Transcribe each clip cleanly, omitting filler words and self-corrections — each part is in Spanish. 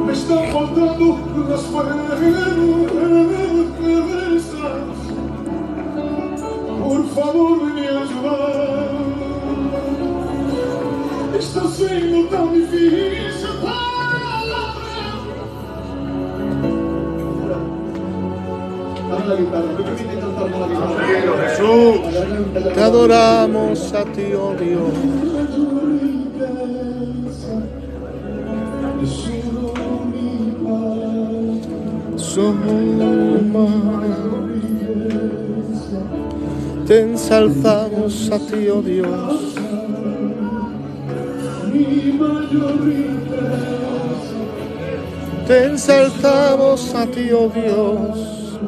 Me están faltando las fuerzas. Por favor, ven y ayudar. Está siendo tan difícil para la guitarra. Me permite cantar con la guitarra. Cielo, Jesús. Te adoramos a ti, oh Dios. Te ensalzamos a ti, oh Dios. Te ensalzamos a ti, oh Dios.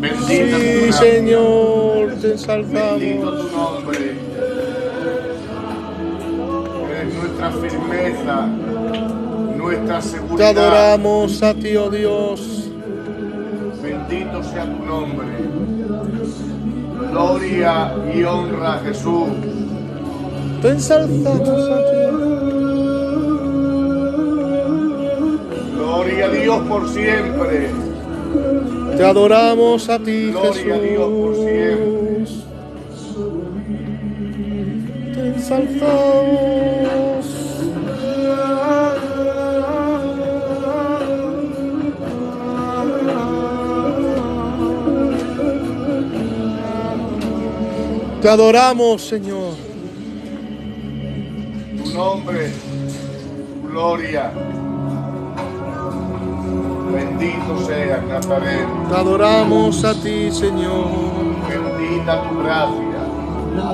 Bendito Sí, tu Señor, te Bendito ensalzamos. tu nombre. Eres nuestra firmeza, nuestra Te seguridad. adoramos a ti, oh Dios. Bendito sea tu nombre. Gloria y honra a Jesús. Te ensalzamos a ti. Gloria a Dios por siempre. Te adoramos a ti, Gloria a Dios por Jesús. Te ensalzamos. Te adoramos, Señor. Tu nombre, gloria. Bendito sea Nazaret. Te adoramos a ti, Señor. Bendita tu gracia.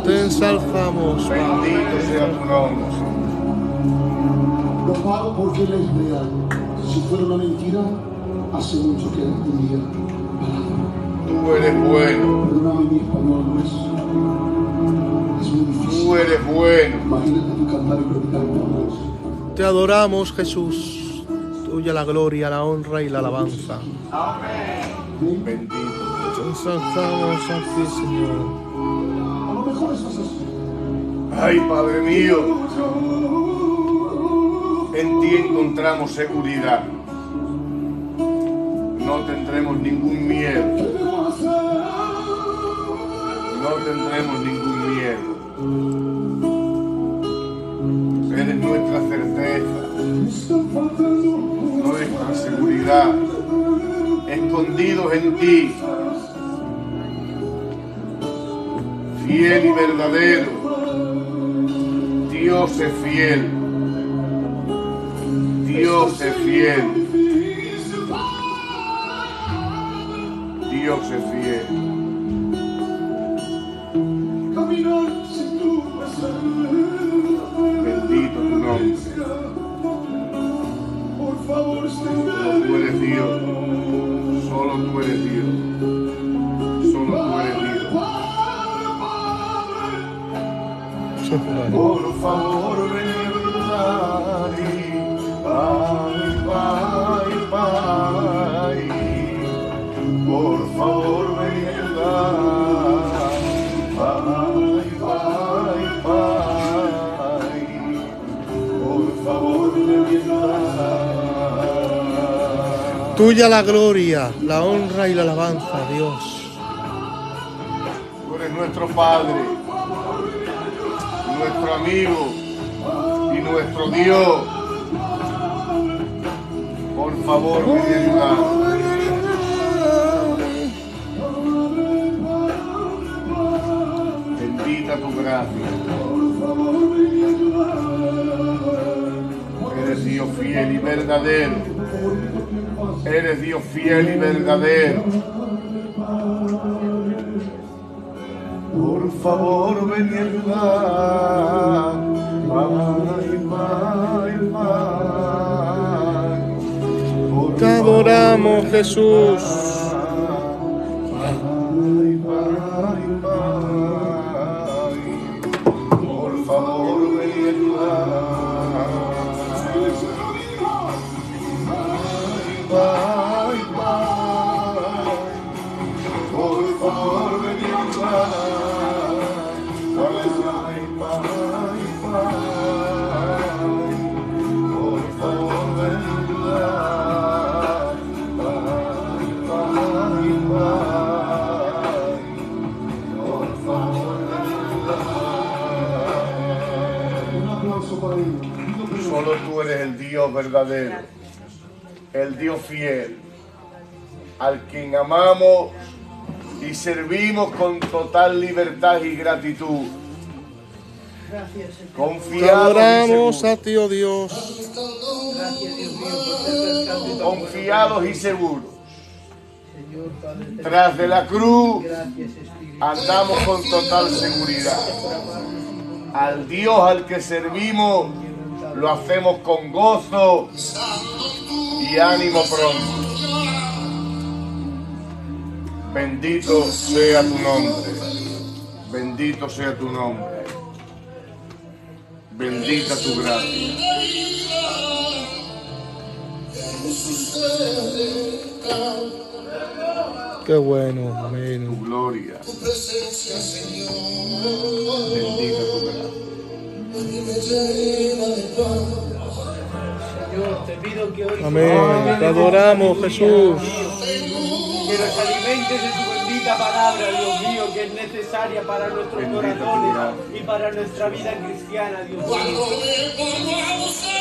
Te ensalzamos. Bendito sea tu nombre. Lo pago porque Él es real. Si fuera una mentira, hace mucho que diría palabra. Tú eres bueno. Perdóname mi español, no es muy difícil. Tú eres bueno. Imagínate tú cantar y predicar con Dios. Te adoramos, Jesús. Tuya la gloria, la honra y la alabanza. Bendito. Te ensalzamos a ti, Señor. A lo mejor estás así. Ay, Padre mío. En ti encontramos seguridad. No tendremos ningún miedo. No tendremos ningún miedo. Eres nuestra certeza, nuestra seguridad, escondidos en ti, fiel y verdadero. Dios es fiel. Dios es fiel. Dios es fiel. Bendito tu nombre. Solo tú eres Dios. Solo tú eres Dios. Solo tú eres Dios. Por favor, ven y Pai, Pai. Por favor, ven y Pai, Pai, Pai. Por favor, ven y Tuya la gloria, la honra y la alabanza, Dios. Tú eres nuestro Padre, nuestro amigo y nuestro Dios. Por favor, ven y ayúdanos. Bendita tu gracia. Eres Dios fiel y verdadero. Eres Dios fiel y verdadero. Por favor, ven y ayudar. Te adoramos, Jesús. Por favor, ven y ayudar. Por favor, ven y ayudar. Solo tú eres el Dios verdadero, el Dios fiel, al quien amamos y servimos con total libertad y gratitud. Gracias, Señor. Te Confiados y adoramos seguros. a ti, oh Dios. Gracias, Dios mío, por ser tan santo y tan Confiados y seguros. Señor, Padre eterno. Tras de la cruz Gracias, Espíritu. andamos con total seguridad. Al Dios al que servimos lo hacemos con gozo y ánimo pronto. Bendito sea tu nombre. Bendito sea tu nombre. Bendita tu gracia. Qué bueno, amén. Tu gloria. Bendita tu gracia. Señor, te pido que hoy... Amén. Te adoramos, Jesús. Que nos alimentes de tu bendita palabra, Dios mío, que es necesaria para nuestros corazones y para nuestra vida cristiana, Dios mío.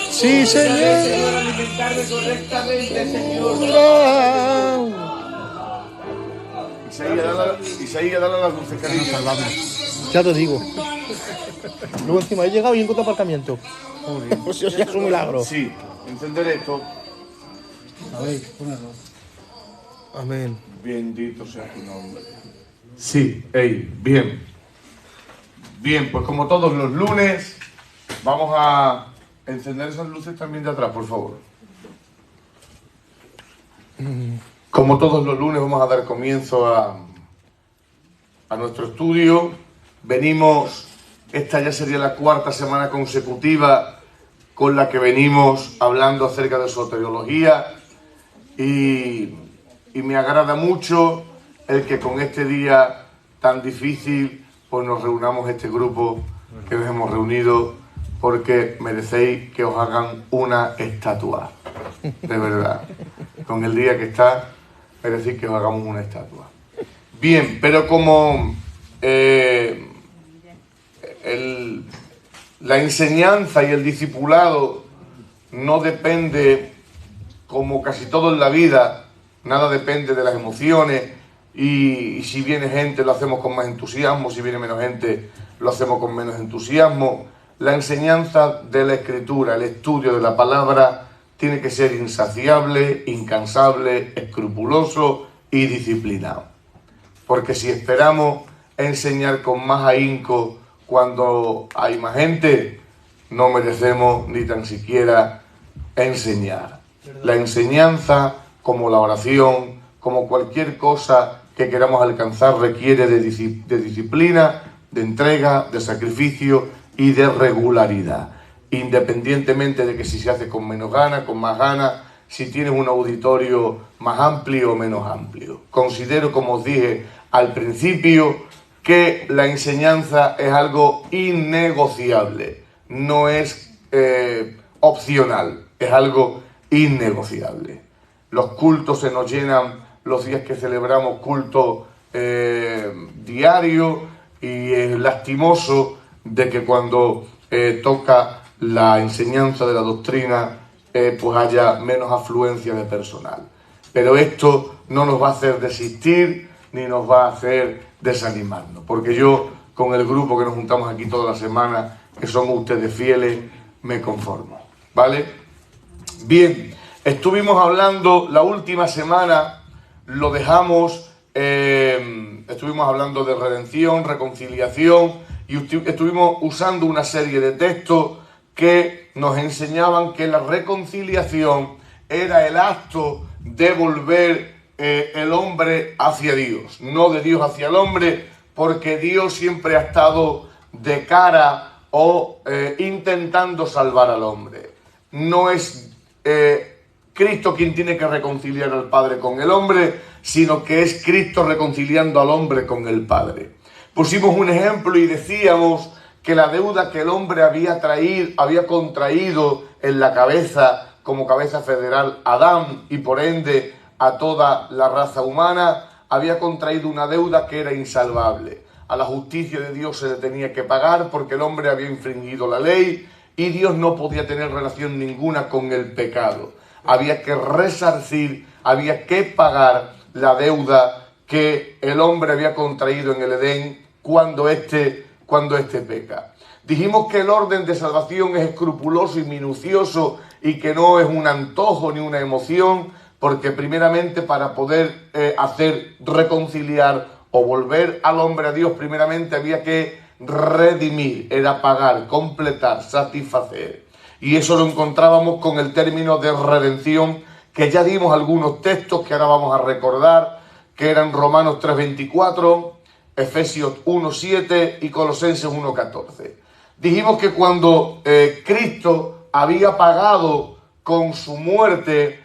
Sí, Señor, Señor. alimentarme correctamente, Señor. Isaías, dale las dulces cariños. Ya te digo. Luego encima he llegado y encuentro aparcamiento. Pues eso ya es un milagro. Sí, encender esto. Amén. Bendito sea tu nombre. Sí, bien. Bien, pues como todos los lunes, vamos a encender esas luces también de atrás, por favor. Como todos los lunes vamos a dar comienzo a nuestro estudio. Venimos, esta ya sería la cuarta semana consecutiva con la que venimos hablando acerca de soteriología y me agrada mucho el que con este día tan difícil pues nos reunamos este grupo que nos hemos reunido, porque merecéis que os hagan una estatua, de verdad. Con el día que está, merecéis que os hagamos una estatua. Bien, pero como la enseñanza y el discipulado no depende, como casi todo en la vida, nada depende de las emociones, y si viene gente lo hacemos con más entusiasmo, si viene menos gente lo hacemos con menos entusiasmo. La enseñanza de la Escritura, el estudio de la palabra, tiene que ser insaciable, incansable, escrupuloso y disciplinado. Porque si esperamos enseñar con más ahínco cuando hay más gente, no merecemos ni tan siquiera enseñar. La enseñanza, como la oración, como cualquier cosa que queramos alcanzar, requiere de disciplina, de entrega, de sacrificio y de regularidad. Independientemente de que si se hace con menos ganas, con más ganas, si tienes un auditorio más amplio o menos amplio. Considero, como os dije al principio, que la enseñanza es algo innegociable, no es opcional, es algo innegociable. Los cultos se nos llenan los días que celebramos culto diario, y es lastimoso de que cuando toca la enseñanza de la doctrina pues haya menos afluencia de personal. Pero esto no nos va a hacer desistir ni nos va a hacer desanimarnos, porque yo con el grupo que nos juntamos aquí toda la semana, que son ustedes fieles, me conformo, ¿vale? Bien, estuvimos hablando la última semana, lo dejamos, estuvimos hablando de redención, reconciliación, y estuvimos usando una serie de textos que nos enseñaban que la reconciliación era el acto de volver el hombre hacia Dios, no de Dios hacia el hombre, porque Dios siempre ha estado de cara o intentando salvar al hombre. No es Cristo quien tiene que reconciliar al Padre con el hombre, sino que es Cristo reconciliando al hombre con el Padre. Pusimos un ejemplo y decíamos que la deuda que el hombre había contraído en la cabeza, como cabeza federal, Adán, y por ende a toda la raza humana, había contraído una deuda que era insalvable. A la justicia de Dios se le tenía que pagar porque el hombre había infringido la ley y Dios no podía tener relación ninguna con el pecado. Había que resarcir, había que pagar la deuda que el hombre había contraído en el Edén cuando éste peca. Dijimos que el orden de salvación es escrupuloso y minucioso y que no es un antojo ni una emoción, porque primeramente para poder hacer reconciliar o volver al hombre a Dios, primeramente había que redimir, era pagar, completar, satisfacer. Y eso lo encontrábamos con el término de redención, que ya dimos algunos textos que ahora vamos a recordar, que eran Romanos 3:24, Efesios 1:7 y Colosenses 1:14. Dijimos que cuando Cristo había pagado con su muerte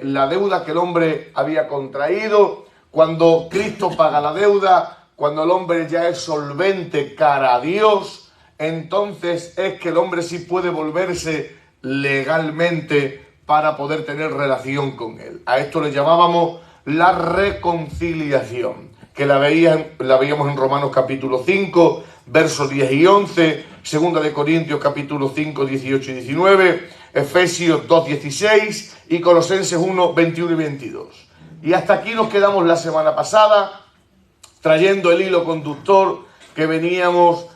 la deuda que el hombre había contraído, cuando Cristo paga la deuda, cuando el hombre ya es solvente cara a Dios, entonces es que el hombre sí puede volverse legalmente para poder tener relación con él. A esto le llamábamos la reconciliación, que la veíamos en Romanos capítulo 5, versos 10 y 11, Segunda de Corintios capítulo 5, 18 y 19, Efesios 2, 16 y Colosenses 1, 21 y 22. Y hasta aquí nos quedamos la semana pasada, trayendo el hilo conductor que veníamos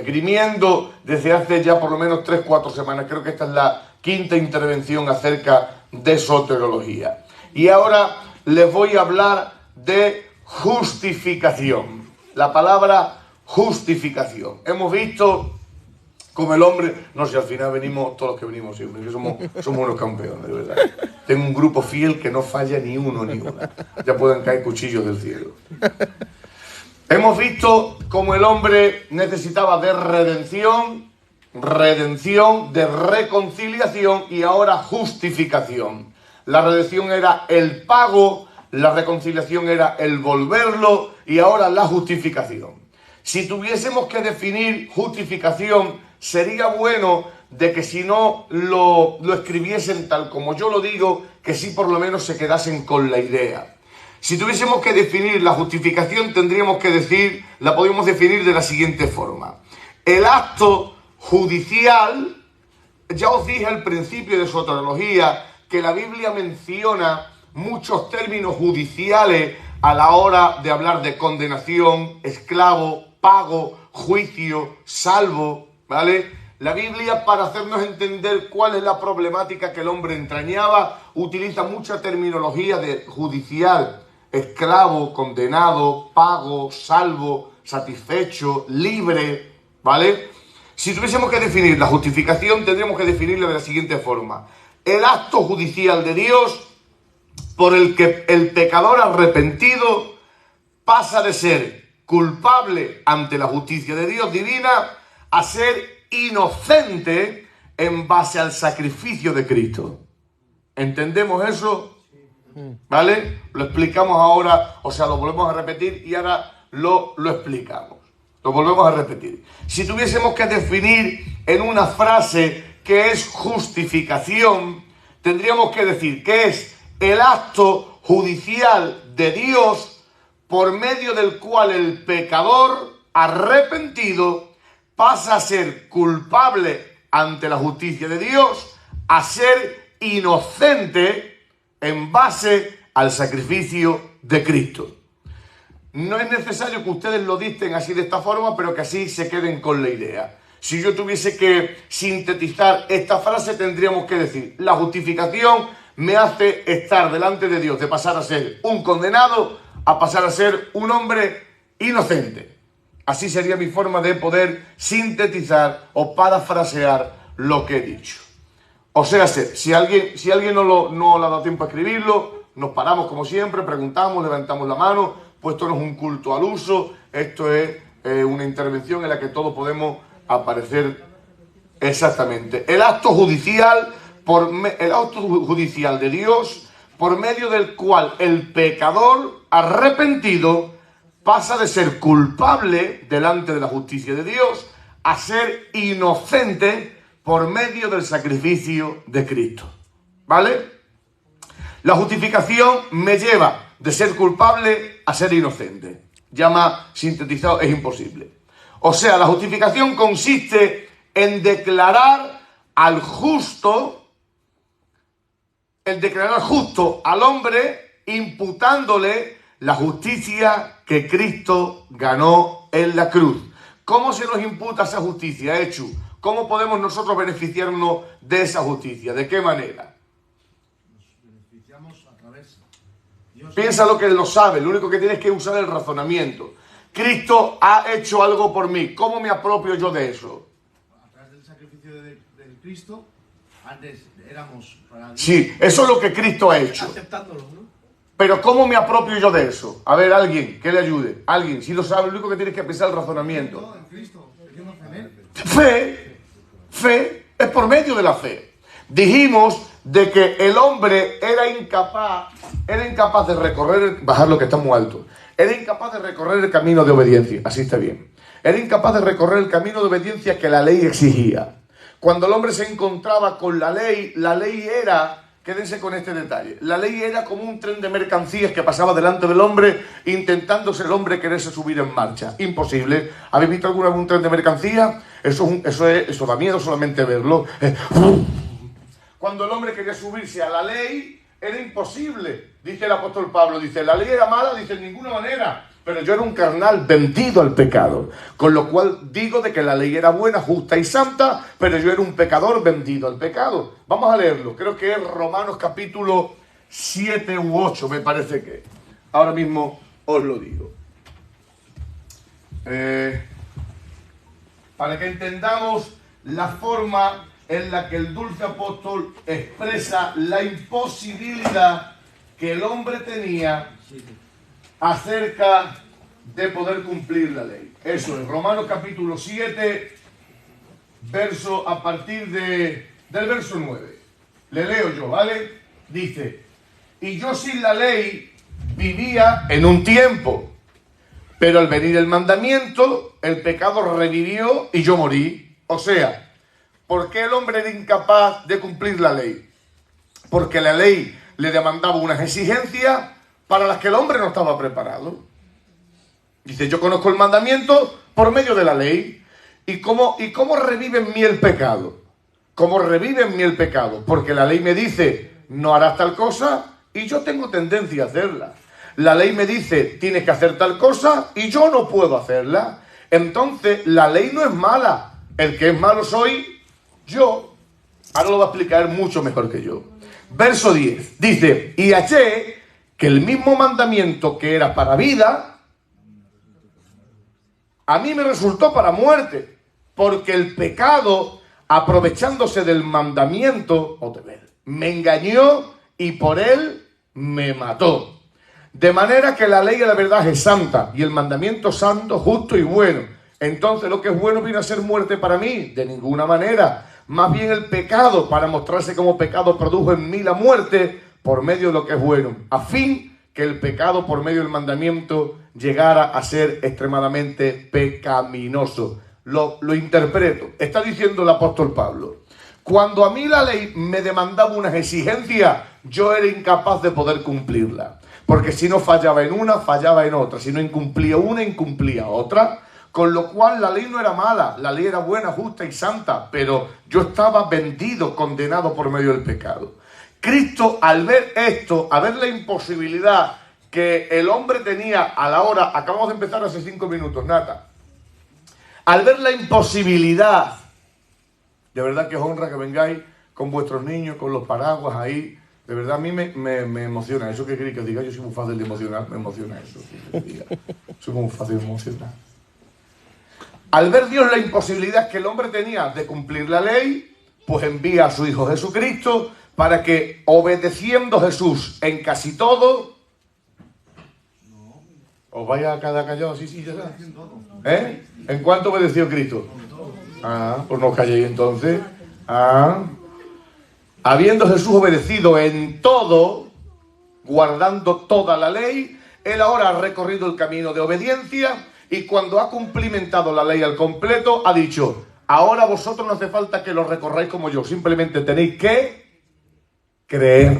grimiendo desde hace ya por lo menos 3-4 semanas. Creo que esta es la quinta intervención acerca de soteriología. Y ahora les voy a hablar de justificación. La palabra justificación. Hemos visto como el hombre, no sé, al final venimos todos los que venimos siempre, que somos unos campeones, de verdad. Tengo un grupo fiel que no falla ni uno ni una. Ya pueden caer cuchillos del cielo. Hemos visto como el hombre necesitaba de redención, de reconciliación y ahora justificación. La redención era el pago, la reconciliación era el volverlo y ahora la justificación. Si tuviésemos que definir justificación, sería bueno de que si no lo escribiesen tal como yo lo digo, que sí por lo menos se quedasen con la idea. Si tuviésemos que definir la justificación, la podríamos definir de la siguiente forma. El acto judicial, ya os dije al principio de soteriología que la Biblia menciona muchos términos judiciales a la hora de hablar de condenación, esclavo, pago, juicio, salvo, ¿vale? La Biblia, para hacernos entender cuál es la problemática que el hombre entrañaba, utiliza mucha terminología de judicial, esclavo, condenado, pago, salvo, satisfecho, libre, ¿vale? Si tuviésemos que definir la justificación, tendríamos que definirla de la siguiente forma. El acto judicial de Dios por el que el pecador arrepentido pasa de ser culpable ante la justicia de Dios divina a ser inocente en base al sacrificio de Cristo. ¿Entendemos eso? ¿Vale? Lo explicamos ahora, o sea, lo volvemos a repetir y ahora lo explicamos. Lo volvemos a repetir. Si tuviésemos que definir en una frase qué es justificación, tendríamos que decir que es el acto judicial de Dios por medio del cual el pecador arrepentido pasa a ser culpable ante la justicia de Dios a ser inocente en base al sacrificio de Cristo. No es necesario que ustedes lo dicten así de esta forma, pero que así se queden con la idea. Si yo tuviese que sintetizar esta frase, tendríamos que decir: la justificación me hace estar delante de Dios, de pasar a ser un condenado a pasar a ser un hombre inocente. Así sería mi forma de poder sintetizar o parafrasear lo que he dicho. O sea, si alguien no le ha dado tiempo a escribirlo, nos paramos como siempre, preguntamos, levantamos la mano, pues esto no es un culto al uso, esto es una intervención en la que todos podemos aparecer exactamente. El acto judicial de Dios, por medio del cual el pecador arrepentido pasa de ser culpable delante de la justicia de Dios a ser inocente por medio del sacrificio de Cristo. ¿Vale? La justificación me lleva de ser culpable a ser inocente. Ya más sintetizado es imposible. O sea, la justificación consiste en declarar al justo, en declarar justo al hombre, imputándole la justicia que Cristo ganó en la cruz. ¿Cómo se nos imputa esa justicia, Echu? ¿Cómo podemos nosotros beneficiarnos de esa justicia? ¿De qué manera? Piensa lo que él lo sabe, lo único que tienes que usar es el razonamiento. Cristo ha hecho algo por mí, ¿cómo me apropio yo de eso? A través del sacrificio de Cristo, antes éramos para Dios. Sí, eso es lo que Cristo ha hecho. Aceptándolo, ¿no? Pero ¿cómo me apropio yo de eso? A ver, alguien que le ayude. Alguien, si lo sabe, lo único que tienes que pensar es el razonamiento. En Cristo, decimos en él. Fe, es por medio de la fe. Dijimos de que el hombre era incapaz de recorrer, bajar lo que está muy alto, era incapaz de recorrer el camino de obediencia, así está bien. Era incapaz de recorrer el camino de obediencia que la ley exigía. Cuando el hombre se encontraba con la ley era, quédense con este detalle, la ley era como un tren de mercancías que pasaba delante del hombre, intentándose el hombre quererse subir en marcha. Imposible. ¿Habéis visto alguna vez un tren de mercancías? Eso da miedo solamente verlo. Cuando el hombre quería subirse a la ley, era imposible. Dice el apóstol Pablo, dice, la ley era mala, dice, en ninguna manera. Pero yo era un carnal vendido al pecado. Con lo cual digo de que la ley era buena, justa y santa, pero yo era un pecador vendido al pecado. Vamos a leerlo. Creo que es Romanos capítulo 7 u 8, me parece que. Ahora mismo os lo digo. Para que entendamos la forma en la que el dulce apóstol expresa la imposibilidad que el hombre tenía acerca de poder cumplir la ley. Eso es, Romanos capítulo 7, verso a partir del verso 9. Le leo yo, ¿vale? Dice, y yo sin la ley vivía en un tiempo, pero al venir el mandamiento, el pecado revivió y yo morí. O sea, ¿por qué el hombre era incapaz de cumplir la ley? Porque la ley le demandaba unas exigencias para las que el hombre no estaba preparado. Dice, yo conozco el mandamiento por medio de la ley. ¿Y cómo revive en mí el pecado? ¿Cómo revive en mí el pecado? Porque la ley me dice, no harás tal cosa, y yo tengo tendencia a hacerla. La ley me dice, tienes que hacer tal cosa, y yo no puedo hacerla. Entonces, la ley no es mala. El que es malo soy yo. Ahora lo va a explicar mucho mejor que yo. Verso 10. Dice, y hallé que el mismo mandamiento que era para vida, a mí me resultó para muerte. Porque el pecado, aprovechándose del mandamiento, me engañó y por él me mató. De manera que la ley de la verdad es santa y el mandamiento santo, justo y bueno. Entonces lo que es bueno viene a ser muerte para mí. De ninguna manera. Más bien el pecado, para mostrarse como pecado, produjo en mí la muerte por medio de lo que es bueno, a fin que el pecado por medio del mandamiento llegara a ser extremadamente pecaminoso. Lo interpreto. Está diciendo el apóstol Pablo, cuando a mí la ley me demandaba unas exigencias, yo era incapaz de poder cumplirla. Porque si no fallaba en una, fallaba en otra. Si no incumplía una, incumplía otra. Con lo cual la ley no era mala, la ley era buena, justa y santa, pero yo estaba vendido, condenado por medio del pecado. Cristo, al ver esto, a ver la imposibilidad que el hombre tenía a la hora, acabamos de empezar hace 5 minutos, Nata, al ver la imposibilidad, de verdad que os honra que vengáis con vuestros niños, con los paraguas ahí, de verdad a mí me emociona, eso que queréis que os diga, yo soy muy fácil de emocionar, me emociona eso, que os diga. Soy muy fácil de emocionar. Al ver Dios la imposibilidad que el hombre tenía de cumplir la ley, pues envía a su Hijo Jesucristo para que, obedeciendo a Jesús en casi todo, os vaya a cada callado así, sí, ya está. ¿En cuánto obedeció Cristo? Pues no os calléis entonces. Habiendo Jesús obedecido en todo, guardando toda la ley, él ahora ha recorrido el camino de obediencia. Y cuando ha cumplimentado la ley al completo, ha dicho, ahora vosotros no hace falta que lo recorráis como yo, simplemente tenéis que creer.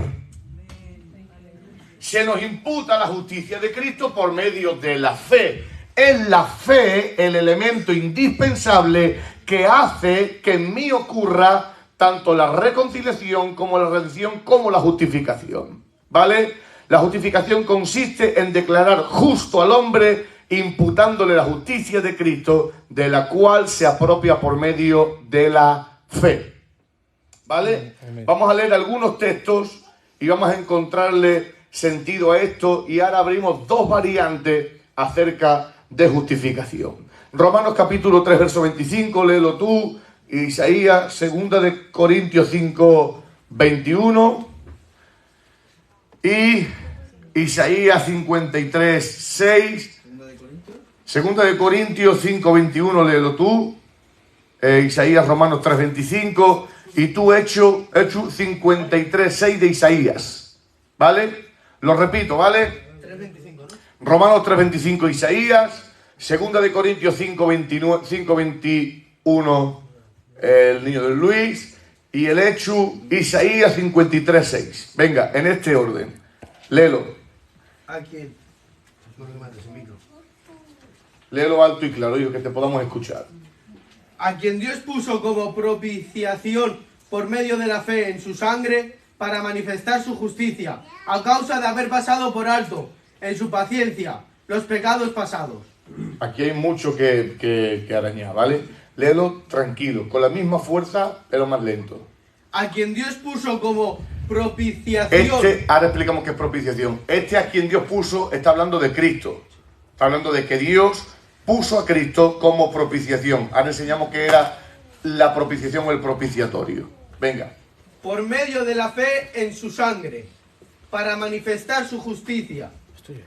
Se nos imputa la justicia de Cristo por medio de la fe. es la fe el elemento indispensable que hace que en mí ocurra tanto la reconciliación como la redención como la justificación, ¿vale? La justificación consiste en declarar justo al hombre imputándole la justicia de Cristo, de la cual se apropia por medio de la fe, ¿vale? Vamos a leer algunos textos y vamos a encontrarle sentido a esto, y ahora abrimos dos variantes acerca de justificación. Romanos capítulo 3, verso 25, léelo tú. Isaías, 2 de Corintios 5, 21. Y Isaías 53, 6. 2 de Corintios 5, 21, léelo tú. Isaías, Romanos 3, 25. Y tú, Hecho 53, 6 de Isaías. ¿Vale? Lo repito, ¿vale? 3:25, ¿no? Romanos 3:25 Isaías, 2 de Corintios 5:21 el niño de Luis, y el Hecho Isaías 53:6. Venga, en este orden. Léelo. ¿A quién? Léelo alto y claro, hijo, que te podamos escuchar. A quien Dios puso como propiciación por medio de la fe en su sangre para manifestar su justicia, a causa de haber pasado por alto en su paciencia los pecados pasados. Aquí hay mucho que arañar, ¿vale? Léelo tranquilo, con la misma fuerza, pero más lento. A quien Dios puso como propiciación. Ahora explicamos qué es propiciación. A quien Dios puso está hablando de Cristo. Está hablando de que Dios puso a Cristo como propiciación. Ahora enseñamos qué era la propiciación o el propiciatorio. Venga. Por medio de la fe en su sangre, para manifestar su justicia,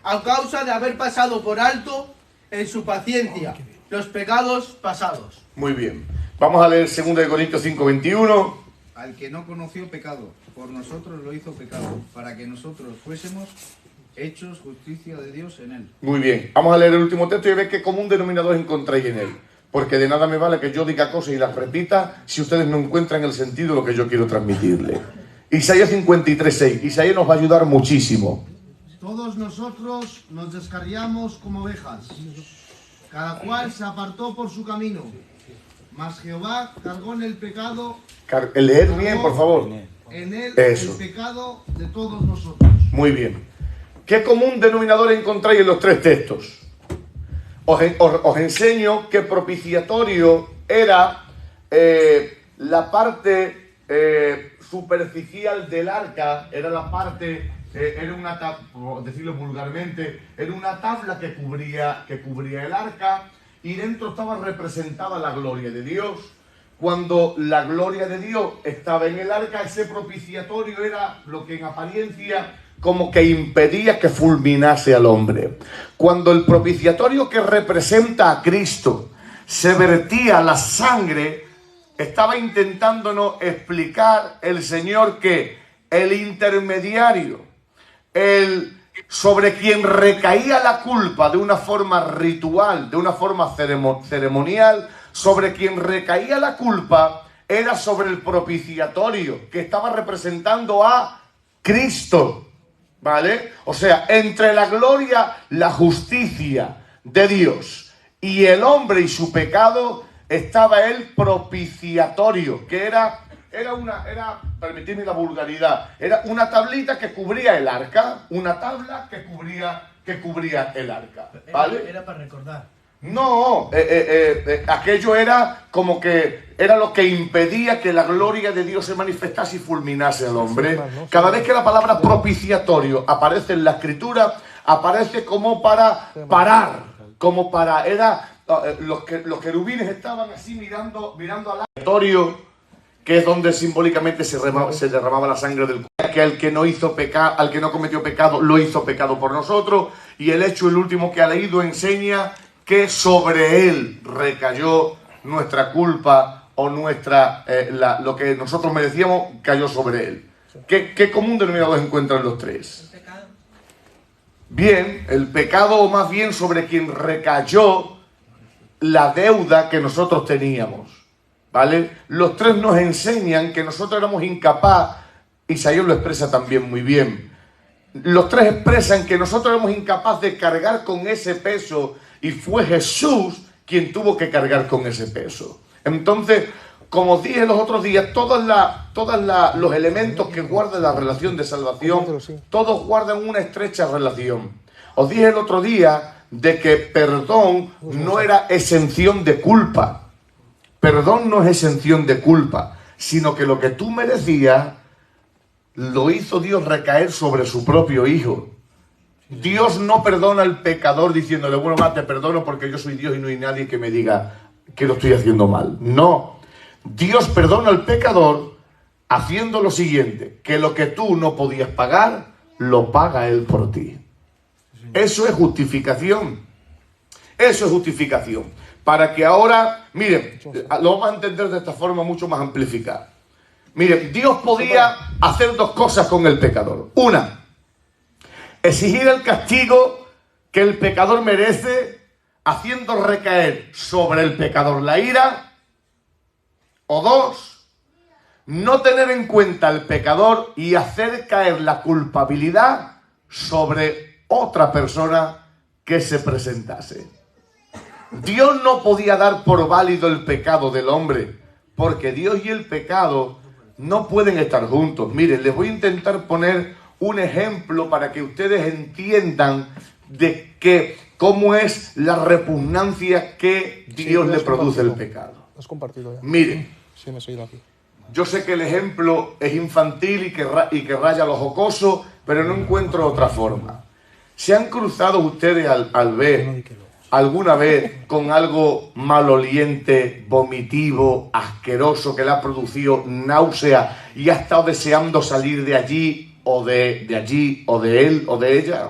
a causa de haber pasado por alto en su paciencia los pecados pasados. Muy bien. Vamos a leer 2 de Corintios 5:21. Al que no conoció pecado, por nosotros lo hizo pecado, para que nosotros fuésemos hechos justicia de Dios en él. Muy bien. Vamos a leer el último texto y ver qué común denominador encontráis en él. Porque de nada me vale que yo diga cosas y las repita si ustedes no encuentran el sentido de lo que yo quiero transmitirle. Isaías 53:6. Isaías nos va a ayudar muchísimo. Todos nosotros nos descarriamos como ovejas, cada cual se apartó por su camino, mas Jehová cargó en el pecado, Leer bien, por favor. en él Eso. el pecado de todos nosotros. Muy bien. ¿Qué común denominador encontráis en los tres textos? Os enseño que propiciatorio era la parte superficial del arca, era la parte, era una tabla, por decirlo vulgarmente, era una tabla que cubría el arca, y dentro estaba representada la gloria de Dios. Cuando la gloria de Dios estaba en el arca, ese propiciatorio era lo que en apariencia como que impedía que fulminase al hombre. Cuando el propiciatorio que representa a Cristo se vertía la sangre, estaba intentándonos explicar el Señor que el intermediario, sobre quien recaía la culpa de una forma ritual, de una forma ceremonial, sobre quien recaía la culpa era sobre el propiciatorio, que estaba representando a Cristo. ¿Vale? O sea, entre la gloria, la justicia de Dios y el hombre y su pecado estaba el propiciatorio, que era, permitidme la vulgaridad, era una tablita que cubría el arca, una tabla que cubría el arca, ¿vale? Era para recordar. No, aquello era como que era lo que impedía que la gloria de Dios se manifestase y fulminase al hombre. Cada vez que la palabra propiciatorio aparece en la Escritura, aparece como para parar, como para, los querubines estaban así mirando al propiciatorio, que es donde simbólicamente se derramaba la sangre del cuerpo, que al que no cometió pecado, lo hizo pecado por nosotros, y el hecho, el último que ha leído, enseña que sobre él recayó nuestra culpa o lo que nosotros merecíamos cayó sobre él. ¿Qué común denominador encuentran los tres? El pecado. Bien, el pecado, o más bien sobre quien recayó la deuda que nosotros teníamos, ¿vale? Los tres nos enseñan que nosotros éramos incapaces, Isaías lo expresa también muy bien, los tres expresan que nosotros éramos incapaces de cargar con ese peso y fue Jesús quien tuvo que cargar con ese peso. Entonces, como os dije los otros días, todos los elementos que guardan la relación de salvación, todos guardan una estrecha relación. Os dije el otro día de que perdón no era exención de culpa. Perdón no es exención de culpa, sino que lo que tú merecías lo hizo Dios recaer sobre su propio Hijo. Dios no perdona al pecador diciéndole, bueno, va, te perdono porque yo soy Dios y no hay nadie que me diga que lo estoy haciendo mal. No. Dios perdona al pecador haciendo lo siguiente, que lo que tú no podías pagar, lo paga Él por ti. Eso es justificación. Eso es justificación. Para que ahora, miren, lo vamos a entender de esta forma mucho más amplificada. Miren, Dios podía hacer dos cosas con el pecador. Una, exigir el castigo que el pecador merece, haciendo recaer sobre el pecador la ira. O dos, no tener en cuenta al pecador y hacer caer la culpabilidad sobre otra persona que se presentase. Dios no podía dar por válido el pecado del hombre, porque Dios y el pecado no pueden estar juntos. Miren, les voy a intentar poner un ejemplo para que ustedes entiendan de cómo es la repugnancia que Dios le produce al pecado. Has compartido ya. Miren, Sí, me he seguido aquí. yo sé que el ejemplo es infantil y que raya lo jocoso, pero no encuentro otra forma. ¿Se han cruzado ustedes al ver alguna vez con algo maloliente, vomitivo, asqueroso, que le ha producido náusea y ha estado deseando salir de allí o de allí o de él o de ella?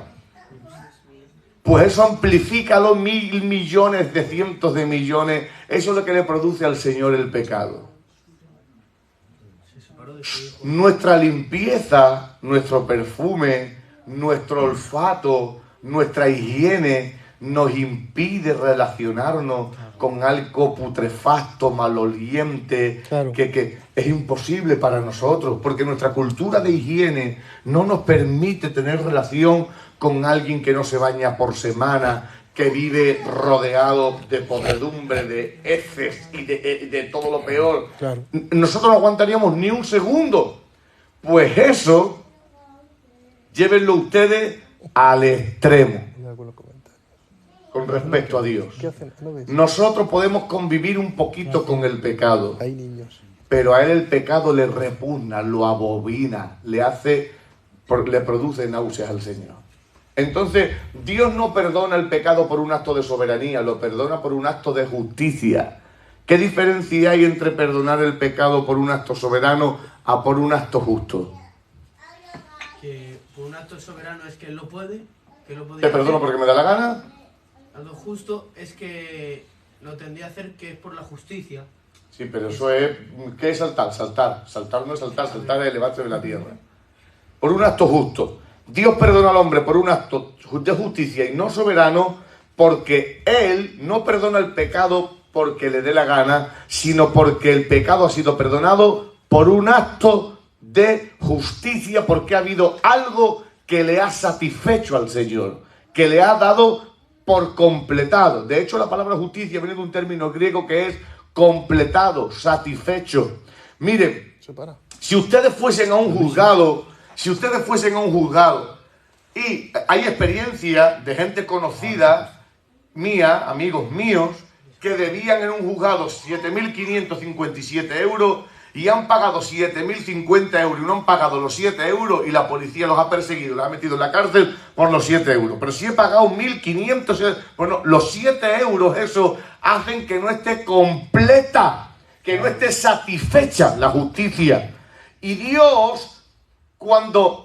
Pues eso amplifica los mil millones de cientos de millones. Eso es lo que le produce al Señor el pecado. Nuestra limpieza, nuestro perfume, nuestro olfato, nuestra higiene nos impide relacionarnos con algo putrefacto, maloliente, Claro. que es imposible para nosotros, porque nuestra cultura de higiene no nos permite tener relación con alguien que no se baña por semana, que vive rodeado de podredumbre, de heces y de todo lo peor. Claro. Nosotros no aguantaríamos ni un segundo. Pues eso, llévenlo ustedes al extremo Mira con los comentarios. con respecto a Dios. ¿Qué hacen? ¿No ves? Nosotros podemos convivir un poquito con el pecado, Hay niños. pero a él el pecado le repugna, lo abobina, le produce náuseas al Señor. Entonces, Dios no perdona el pecado por un acto de soberanía, lo perdona por un acto de justicia. ¿Qué diferencia hay entre perdonar el pecado por un acto soberano a por un acto justo? Que por un acto soberano es que él lo puede, que lo podía ¿Te perdono hacer. porque me da la gana? Algo justo es que lo tendría a hacer, que es por la justicia. Sí, pero eso es... ¿Qué es saltar? Saltar no es saltar es elevarse de la tierra. Por un acto justo. Dios perdona al hombre por un acto de justicia y no soberano, porque Él no perdona el pecado porque le dé la gana, sino porque el pecado ha sido perdonado por un acto de justicia, porque ha habido algo que le ha satisfecho al Señor, que le ha dado por completado. De hecho, la palabra justicia viene de un término griego que es completado, satisfecho. Miren, Se para. si ustedes fuesen a un juzgado y hay experiencia de gente conocida mía, amigos míos, que debían en un juzgado 7.557 euros y han pagado 7.050 euros y no han pagado los 7 euros y la policía los ha perseguido, los ha metido en la cárcel por los 7 euros. Pero si he pagado 1.500, bueno, los 7 euros eso hacen que no esté completa, que no esté satisfecha la justicia. Y Dios... Cuando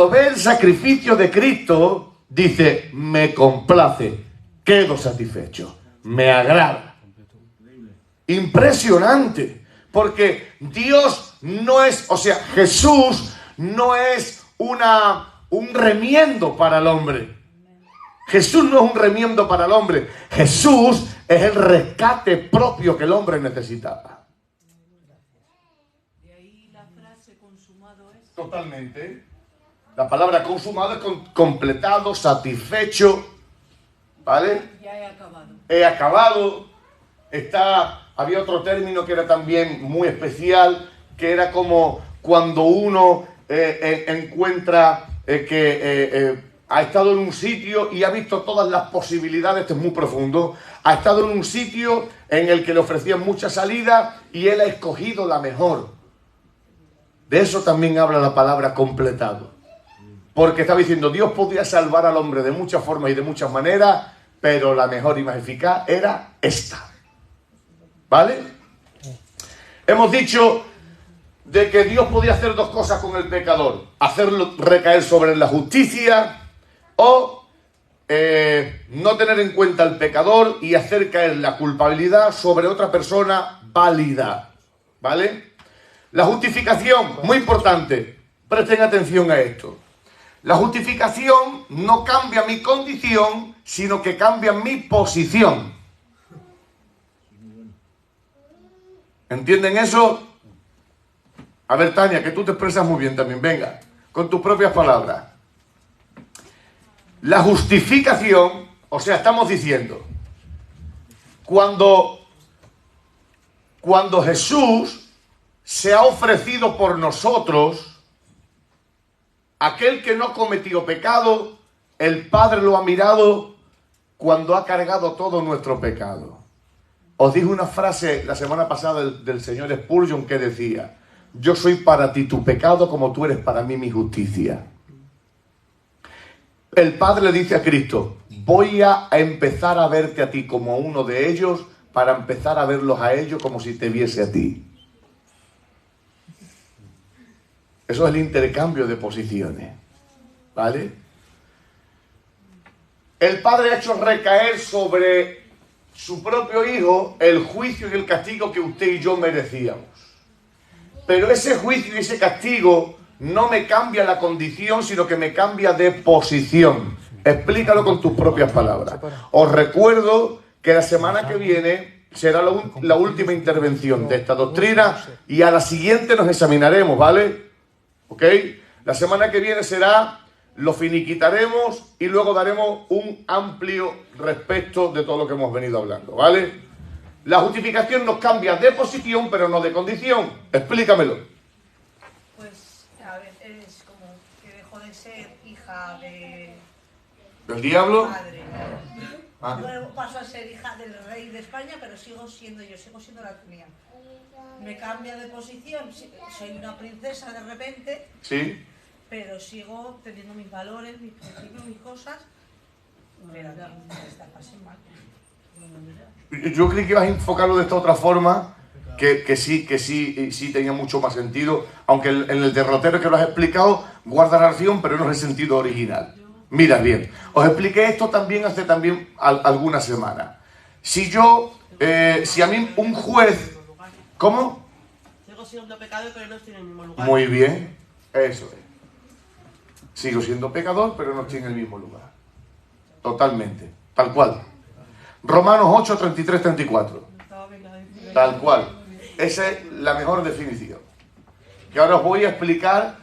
ve el sacrificio de Cristo, dice, me complace, quedo satisfecho, me agrada. Impresionante, porque Dios no es, Jesús no es un remiendo para el hombre. Jesús no es un remiendo para el hombre. Jesús es el rescate propio que el hombre necesitaba. Totalmente. La palabra consumado es completado, satisfecho, ¿vale? Ya he acabado. He acabado. Había otro término que era también muy especial, que era como cuando uno encuentra que ha estado en un sitio y ha visto todas las posibilidades. Esto es muy profundo. Ha estado en un sitio en el que le ofrecían mucha salida y él ha escogido la mejor. De eso también habla la palabra completado. Porque estaba diciendo, Dios podía salvar al hombre de muchas formas y de muchas maneras, pero la mejor y más eficaz era esta. ¿Vale? Hemos dicho de que Dios podía hacer dos cosas con el pecador: hacerlo recaer sobre la justicia o no tener en cuenta al pecador y hacer caer la culpabilidad sobre otra persona válida. ¿Vale? La justificación, muy importante, presten atención a esto. La justificación no cambia mi condición, sino que cambia mi posición. ¿Entienden eso? A ver, Tania, que tú te expresas muy bien también. Venga, con tus propias palabras. La justificación, o sea, estamos diciendo, cuando Jesús se ha ofrecido por nosotros, aquel que no cometió pecado, el Padre lo ha mirado cuando ha cargado todo nuestro pecado. Os dije una frase la semana pasada del señor Spurgeon que decía: yo soy para ti tu pecado como tú eres para mí mi justicia. El Padre le dice a Cristo: voy a empezar a verte a ti como uno de ellos para empezar a verlos a ellos como si te viese a ti. Eso es el intercambio de posiciones, ¿vale? El Padre ha hecho recaer sobre su propio Hijo el juicio y el castigo que usted y yo merecíamos. Pero ese juicio y ese castigo no me cambia la condición, sino que me cambia de posición. Explícalo con tus propias palabras. Os recuerdo que la semana que viene será la última intervención de esta doctrina y a la siguiente nos examinaremos, ¿vale? ¿Ok? La semana que viene lo finiquitaremos y luego daremos un amplio respecto de todo lo que hemos venido hablando, ¿vale? La justificación nos cambia de posición, pero no de condición. Explícamelo. Pues, a ver, es como que dejó de ser hija ¿Del diablo? padre. Ah. Luego paso a ser hija del rey de España, pero sigo siendo la mía. Me cambia de posición, soy una princesa de repente, ¿Sí? pero sigo teniendo mis valores, mis principios, mis cosas, pero no está pasando mal. Yo creí que ibas a enfocarlo de esta otra forma, que sí tenía mucho más sentido, aunque en el derrotero que lo has explicado guarda la acción, pero no es el sentido original. Mira bien, os expliqué esto también hace algunas semanas. Si a mí un juez... ¿Cómo? Sigo siendo pecador, pero no estoy en el mismo lugar. Muy bien, eso es. Sigo siendo pecador, pero no estoy en el mismo lugar. Totalmente, tal cual. Romanos 8, 33, 34. Tal cual. Esa es la mejor definición. Que ahora os voy a explicar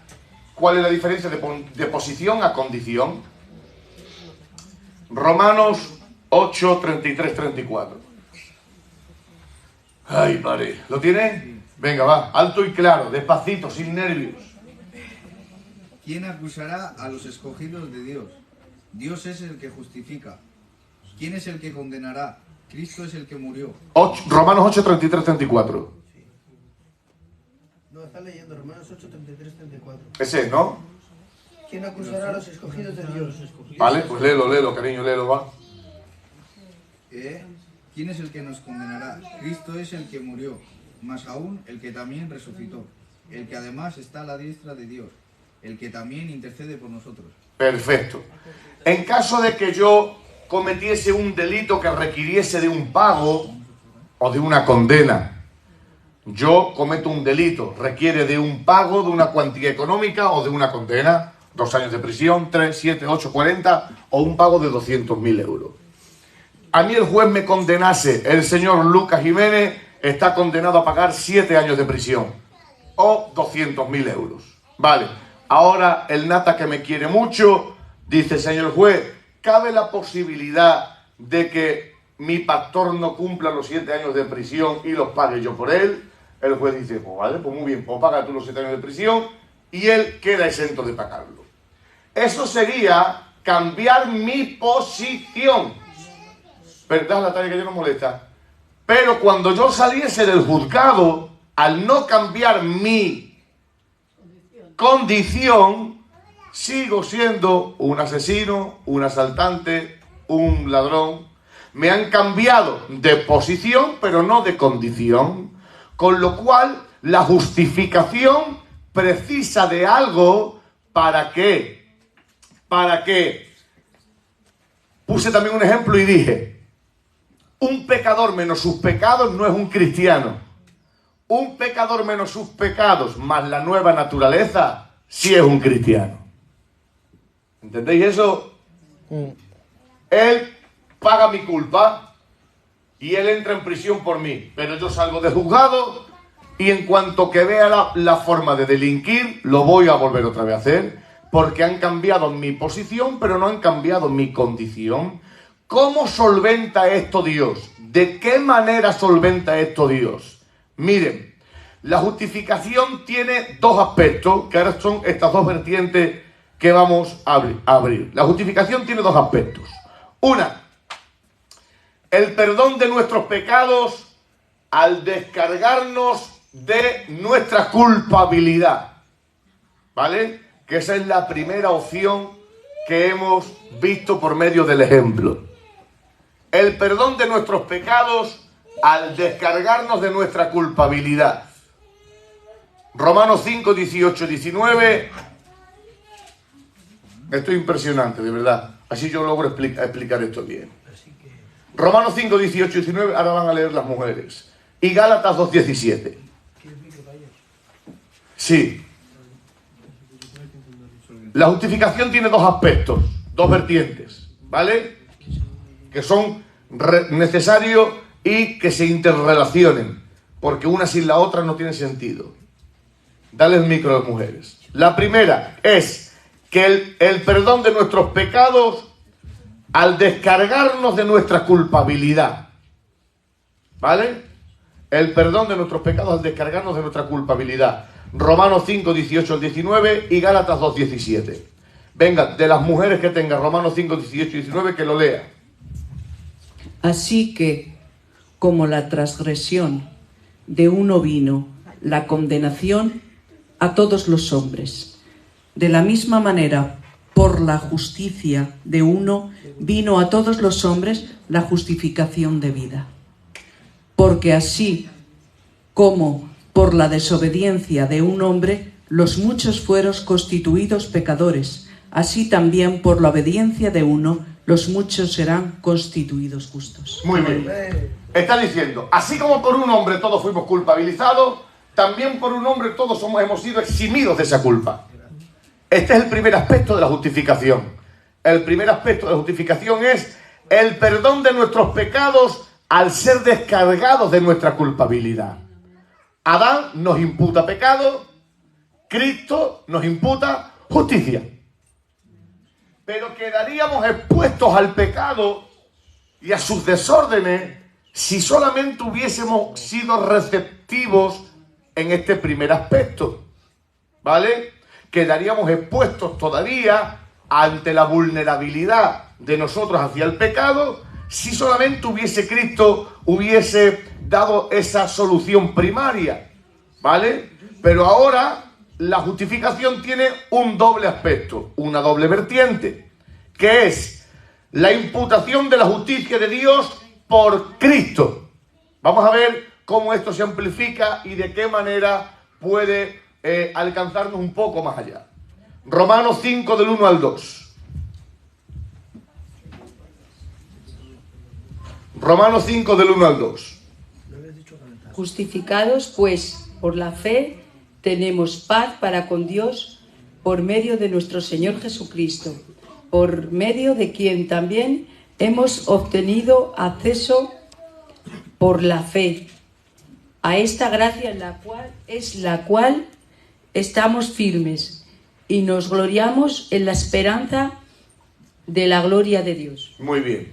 cuál es la diferencia de posición a condición. Romanos 8, 33, 34. Ay, padre. ¿Lo tiene? Venga, va. Alto y claro, despacito, sin nervios. ¿Quién acusará a los escogidos de Dios? Dios es el que justifica. ¿Quién es el que condenará? Cristo es el que murió. Romanos 8, 33, 34. No, está leyendo Romanos 8, 33, 34. Ese, ¿no? ¿Quién acusará a los escogidos de Dios? Vale, pues léelo, cariño, léelo, va. ¿Quién es el que nos condenará? Cristo es el que murió, más aún el que también resucitó, el que además está a la diestra de Dios, el que también intercede por nosotros. Perfecto. En caso de que yo cometiese un delito que requiriese de un pago o de una condena, yo cometo un delito, requiere de un pago, de una cuantía económica o de una condena, 2 años de prisión, 3, 7, 8, 40 o un pago de 200.000 euros. A mí el juez me condenase, el señor Lucas Jiménez está condenado a pagar 7 años de prisión o 200.000 euros. Vale, Ahora el nata, que me quiere mucho, dice: señor juez, ¿cabe la posibilidad de que mi pastor no cumpla los 7 años de prisión y los pague yo por él? El juez dice: pues vale, pues muy bien, pues paga tú los 7 años de prisión y él queda exento de pagarlo. Eso sería cambiar mi posición. ¿Verdad, Natalia, que yo no molesta? Pero cuando yo saliese del juzgado, al no cambiar mi condición, sigo siendo un asesino, un asaltante, un ladrón. Me han cambiado de posición, pero no de condición. Con lo cual, la justificación precisa de algo. ¿Para qué? ¿Para qué? Puse también un ejemplo y dije: un pecador menos sus pecados no es un cristiano. Un pecador menos sus pecados más la nueva naturaleza sí es un cristiano. ¿Entendéis eso? Él paga mi culpa y él entra en prisión por mí, pero yo salgo de juzgado y en cuanto que vea la forma de delinquir, lo voy a volver otra vez a hacer, porque han cambiado mi posición, pero no han cambiado mi condición. ¿Cómo solventa esto Dios? ¿De qué manera solventa esto Dios? Miren, la justificación tiene 2 aspectos, que ahora son estas 2 vertientes que vamos a abrir. La justificación tiene 2 aspectos. Una, el perdón de nuestros pecados al descargarnos de nuestra culpabilidad. ¿Vale? Que esa es la primera opción que hemos visto por medio del ejemplo. El perdón de nuestros pecados al descargarnos de nuestra culpabilidad. Romanos 5, 18, 19. Esto es impresionante, de verdad. Así yo logro explicar esto bien. Romanos 5, 18, 19. Ahora van a leer las mujeres. Y Gálatas 2, 17. Sí. La justificación tiene 2 aspectos, 2 vertientes, ¿vale? Que son necesarios y que se interrelacionen, porque una sin la otra no tiene sentido. Dale el micro a las mujeres. La primera es que el perdón de nuestros pecados al descargarnos de nuestra culpabilidad. ¿Vale? El perdón de nuestros pecados al descargarnos de nuestra culpabilidad. Romanos 5, 18 al 19 y Gálatas 2, 17. Venga, de las mujeres que tengan Romanos 5, 18 y 19, que lo lea. Así que, como la transgresión de uno vino la condenación a todos los hombres, de la misma manera, por la justicia de uno vino a todos los hombres la justificación de vida. Porque así como por la desobediencia de un hombre los muchos fueron constituidos pecadores, así también por la obediencia de uno los muchos serán constituidos justos. Muy bien. Está diciendo, así como por un hombre todos fuimos culpabilizados, también por un hombre todos hemos sido eximidos de esa culpa. Este es el primer aspecto de la justificación. El primer aspecto de la justificación es el perdón de nuestros pecados al ser descargados de nuestra culpabilidad. Adán nos imputa pecado, Cristo nos imputa justicia. Pero quedaríamos expuestos al pecado y a sus desórdenes si solamente hubiésemos sido receptivos en este primer aspecto, ¿vale? Quedaríamos expuestos todavía ante la vulnerabilidad de nosotros hacia el pecado si solamente Cristo hubiese dado esa solución primaria, ¿vale? Pero ahora la justificación tiene un doble aspecto, una doble vertiente, que es la imputación de la justicia de Dios por Cristo. Vamos a ver cómo esto se amplifica y de qué manera puede alcanzarnos un poco más allá. Romanos 5 del 1 al 2. Romanos 5 del 1 al 2. Justificados, pues, por la fe, tenemos paz para con Dios por medio de nuestro Señor Jesucristo, por medio de quien también hemos obtenido acceso por la fe a esta gracia en la cual estamos firmes y nos gloriamos en la esperanza de la gloria de Dios. Muy bien.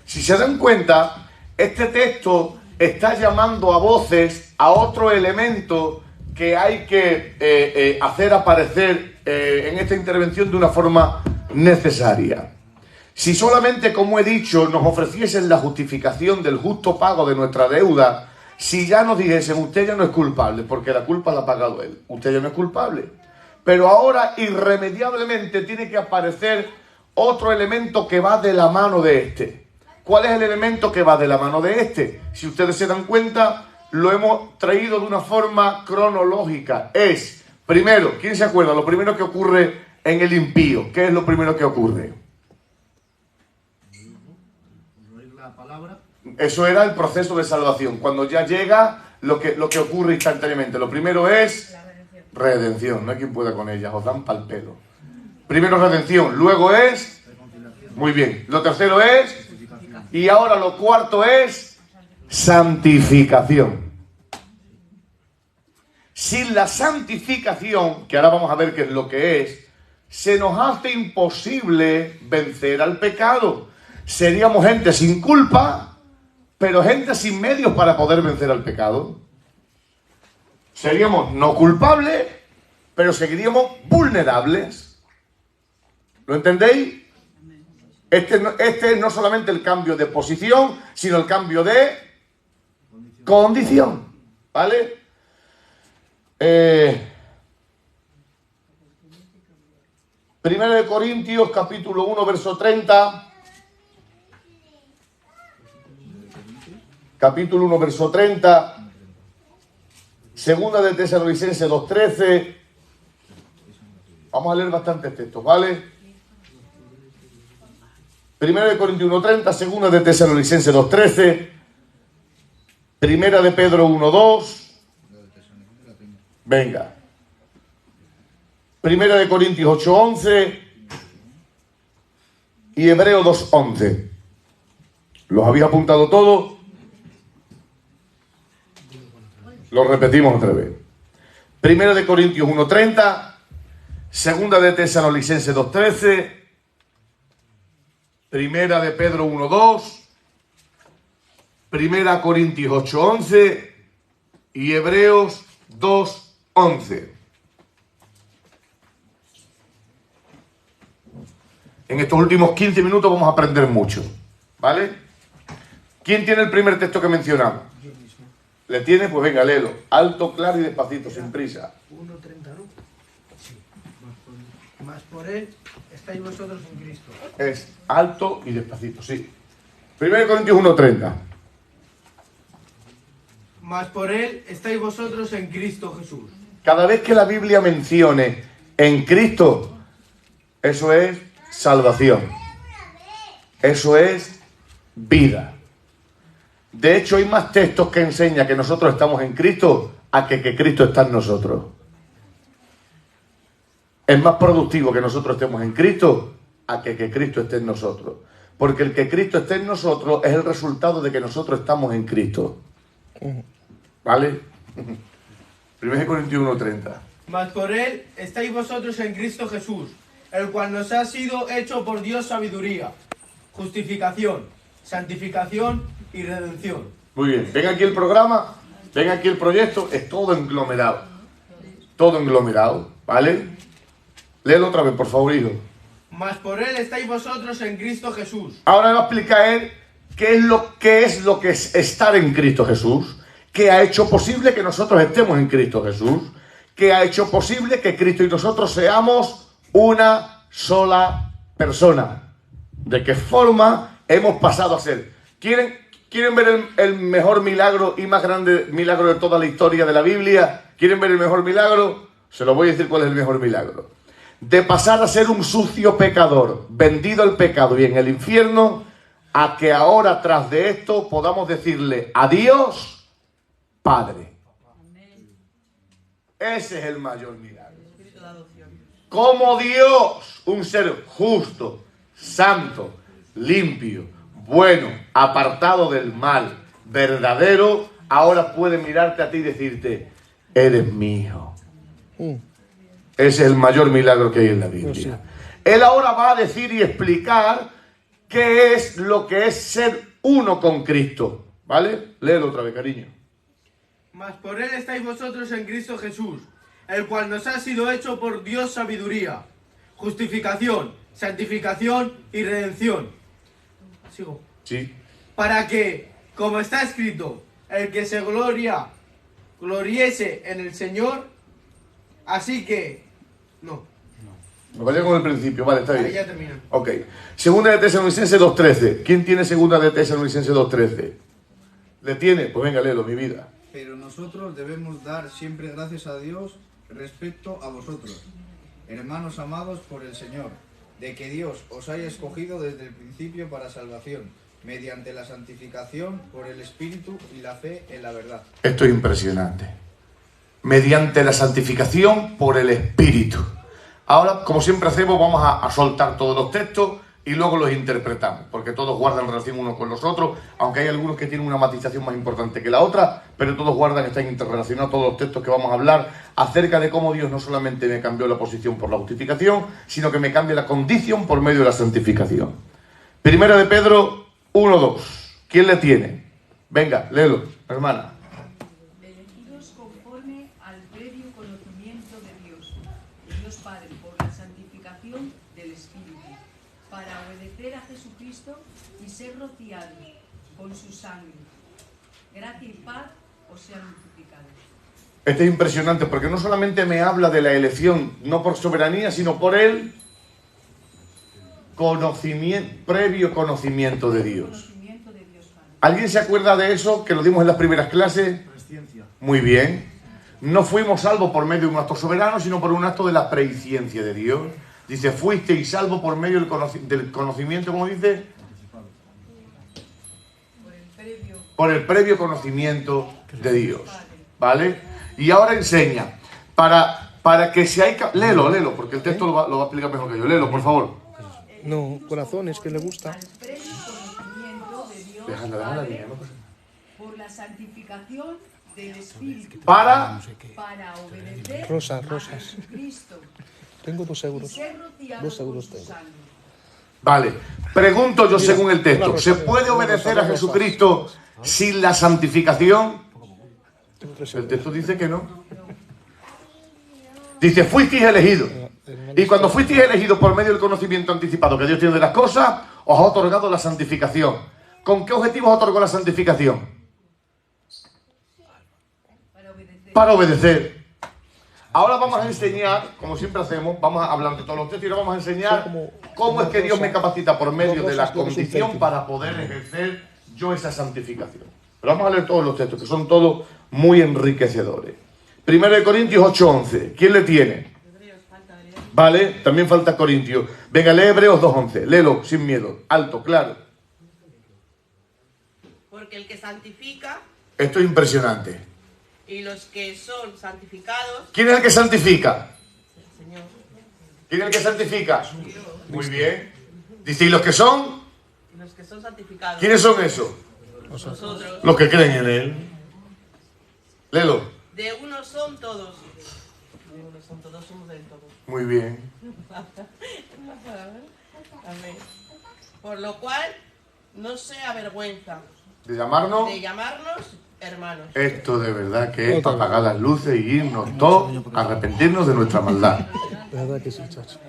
Si se dan cuenta, este texto está llamando a voces a otro elemento que hay que hacer aparecer en esta intervención de una forma necesaria. Si solamente, como he dicho, nos ofreciesen la justificación del justo pago de nuestra deuda, si ya nos dijesen, usted ya no es culpable, porque la culpa la ha pagado él, usted ya no es culpable. Pero ahora irremediablemente tiene que aparecer otro elemento que va de la mano de este. ¿Cuál es el elemento que va de la mano de este? Si ustedes se dan cuenta, lo hemos traído de una forma cronológica. Es, primero, ¿quién se acuerda? Lo primero que ocurre en el impío. ¿Qué es lo primero que ocurre? La palabra. Eso era el proceso de salvación. Cuando ya llega lo que ocurre instantáneamente. Lo primero es redención. No hay quien pueda con ella. Os dan pa'l pelo. Primero redención. Luego es... Muy bien. Lo tercero es... Y ahora lo cuarto es... santificación. Sin la santificación, que ahora vamos a ver qué es lo que es, se nos hace imposible vencer al pecado. Seríamos gente sin culpa, pero gente sin medios para poder vencer al pecado. Seríamos no culpables, pero seguiríamos vulnerables. ¿Lo entendéis? Este es no solamente el cambio de posición, sino el cambio de condición. ¿Vale? Primera de Corintios, capítulo 1, verso 30. Capítulo 1, verso 30. Segunda de Tesalonicenses 2:13. Vamos a leer bastantes textos, ¿vale? Primera de Corintios 1:30, segunda de Tesalonicenses 2:13. Primera de Pedro 1:2. Venga. Primera de Corintios 8:11 y Hebreos 2:11. ¿Los habéis apuntado todos? Lo repetimos otra vez. Primera de Corintios 1:30, segunda de Tesalonicenses 2:13, primera de Pedro 1:2, primera Corintios 8:11 y Hebreos 2:11. En estos últimos 15 minutos vamos a aprender mucho, ¿vale? ¿Quién tiene el primer texto que mencionamos? ¿Le tiene? Pues venga, léelo. Alto, claro y despacito, sin prisa. 1:30, ¿no? Sí. Mas por él estáis vosotros en Cristo. Es alto y despacito, sí. 1 Corintios 1:30. Mas por él estáis vosotros en Cristo Jesús. Cada vez que la Biblia mencione en Cristo, eso es salvación. Eso es vida. De hecho, hay más textos que enseñan que nosotros estamos en Cristo a que Cristo está en nosotros. Es más productivo que nosotros estemos en Cristo a que Cristo esté en nosotros. Porque el que Cristo esté en nosotros es el resultado de que nosotros estamos en Cristo. ¿Vale? 1 Corintios 1:30. Mas por él estáis vosotros en Cristo Jesús, el cual nos ha sido hecho por Dios sabiduría, justificación, santificación y redención. Muy bien. Ven aquí el programa, ven aquí el proyecto, es todo englomerado. Todo englomerado, ¿vale? Léelo otra vez, por favor, hijo. Mas por él estáis vosotros en Cristo Jesús. Ahora va a explicar él qué es lo que es estar en Cristo Jesús, qué ha hecho posible que nosotros estemos en Cristo Jesús, qué ha hecho posible que Cristo y nosotros seamos una sola persona. ¿De qué forma hemos pasado a ser? ¿Quieren ver el mejor milagro y más grande milagro de toda la historia de la Biblia? ¿Quieren ver el mejor milagro? Se lo voy a decir cuál es el mejor milagro. De pasar a ser un sucio pecador, vendido al pecado y en el infierno, a que ahora tras de esto podamos decirle a Dios, Padre. Ese es el mayor milagro. Como Dios, un ser justo, santo, limpio, bueno, apartado del mal, verdadero, ahora puede mirarte a ti y decirte, eres mi hijo. Ese es el mayor milagro que hay en la Biblia. Él ahora va a decir y explicar qué es lo que es ser uno con Cristo. ¿Vale? Léelo otra vez, cariño. Mas por él estáis vosotros en Cristo Jesús, el cual nos ha sido hecho por Dios sabiduría, justificación, santificación y redención. Sigo. Sí. Para que, como está escrito, el que se gloriese en el Señor, así que... No, Me vaya con el principio, vale, está ahí bien. ya termina. Ok. Segunda de Tesalonicenses 2.13. ¿Quién tiene segunda de Tesalonicenses 2.13? ¿Le tiene? Pues venga, léelo, mi vida. Pero nosotros debemos dar siempre gracias a Dios respecto a vosotros, hermanos amados por el Señor, de que Dios os haya escogido desde el principio para salvación, mediante la santificación por el Espíritu y la fe en la verdad. Esto es impresionante. Mediante la santificación por el Espíritu. Ahora, como siempre hacemos, vamos a soltar todos los textos y luego los interpretamos, porque todos guardan relación unos con los otros, aunque hay algunos que tienen una matización más importante que la otra, pero todos guardan, están interrelacionados todos los textos que vamos a hablar acerca de cómo Dios no solamente me cambió la posición por la justificación, sino que me cambia la condición por medio de la santificación. Primera de Pedro 1:2. ¿Quién le tiene? Venga, léelo, hermana. Elegidos conforme al previo conocimiento de Dios Padre, por la santificación del Espíritu, para obedecer a Jesucristo y ser rociados con su sangre. Gracia y paz os sean multiplicados. Este es impresionante porque no solamente me habla de la elección, no por soberanía, sino por el previo conocimiento de Dios. ¿Alguien se acuerda de eso que lo dimos en las primeras clases? Presciencia. Muy bien. No fuimos salvos por medio de un acto soberano, sino por un acto de la presciencia de Dios. Dice, fuisteis salvos por medio del conocimiento, ¿cómo dice? Por el previo conocimiento de Dios. ¿Vale? Y ahora enseña, para que se haya... Léelo, porque el texto lo va a explicar mejor que yo. Léelo, por favor. No, corazones, que le gusta. Déjala, niña, no pasa nada. Por la santificación del Espíritu. Para obedecer Rosas. a Jesucristo. Tengo 2 euros. Y ser rociados 2 euros con su tengo. sangre. Vale, pregunto yo Mira, según el texto, una ¿se rosa, puede una obedecer rosa, a Jesucristo sin la santificación? Tengo 3 El euros. texto dice que no. Dice, fuisteis elegidos. Y cuando fuisteis elegidos por medio del conocimiento anticipado que Dios tiene de las cosas, os ha otorgado la santificación. ¿Con qué objetivos otorgó la santificación? Para obedecer. Ahora vamos a enseñar, como siempre hacemos, vamos a hablar de todos los textos y ahora vamos a enseñar cómo es que Dios me capacita por medio de la condición para poder ejercer yo esa santificación. Pero vamos a leer todos los textos, que son todos muy enriquecedores. 1 Corintios 8:11. ¿Quién le tiene? Vale, también falta Corintios. Venga, lee Hebreos 2:11. Léelo sin miedo, alto, claro. Porque el que santifica Esto es impresionante. y los que son santificados, ¿Quién es el que santifica? el Señor. ¿Quién es el que santifica? Muy bien. Dice, ¿y los que son? Y los que son santificados, ¿Quiénes son esos? nosotros, Los que creen en Él. Léelo. de uno son todos. De uno son todos, somos del todo. Muy bien. Amén. Por lo cual, no se avergüenza De llamarnos. de llamarnos hermanos. Esto de verdad que es para apagar las luces y irnos todos a arrepentirnos de nuestra maldad. ¿Verdad que sí, chacho?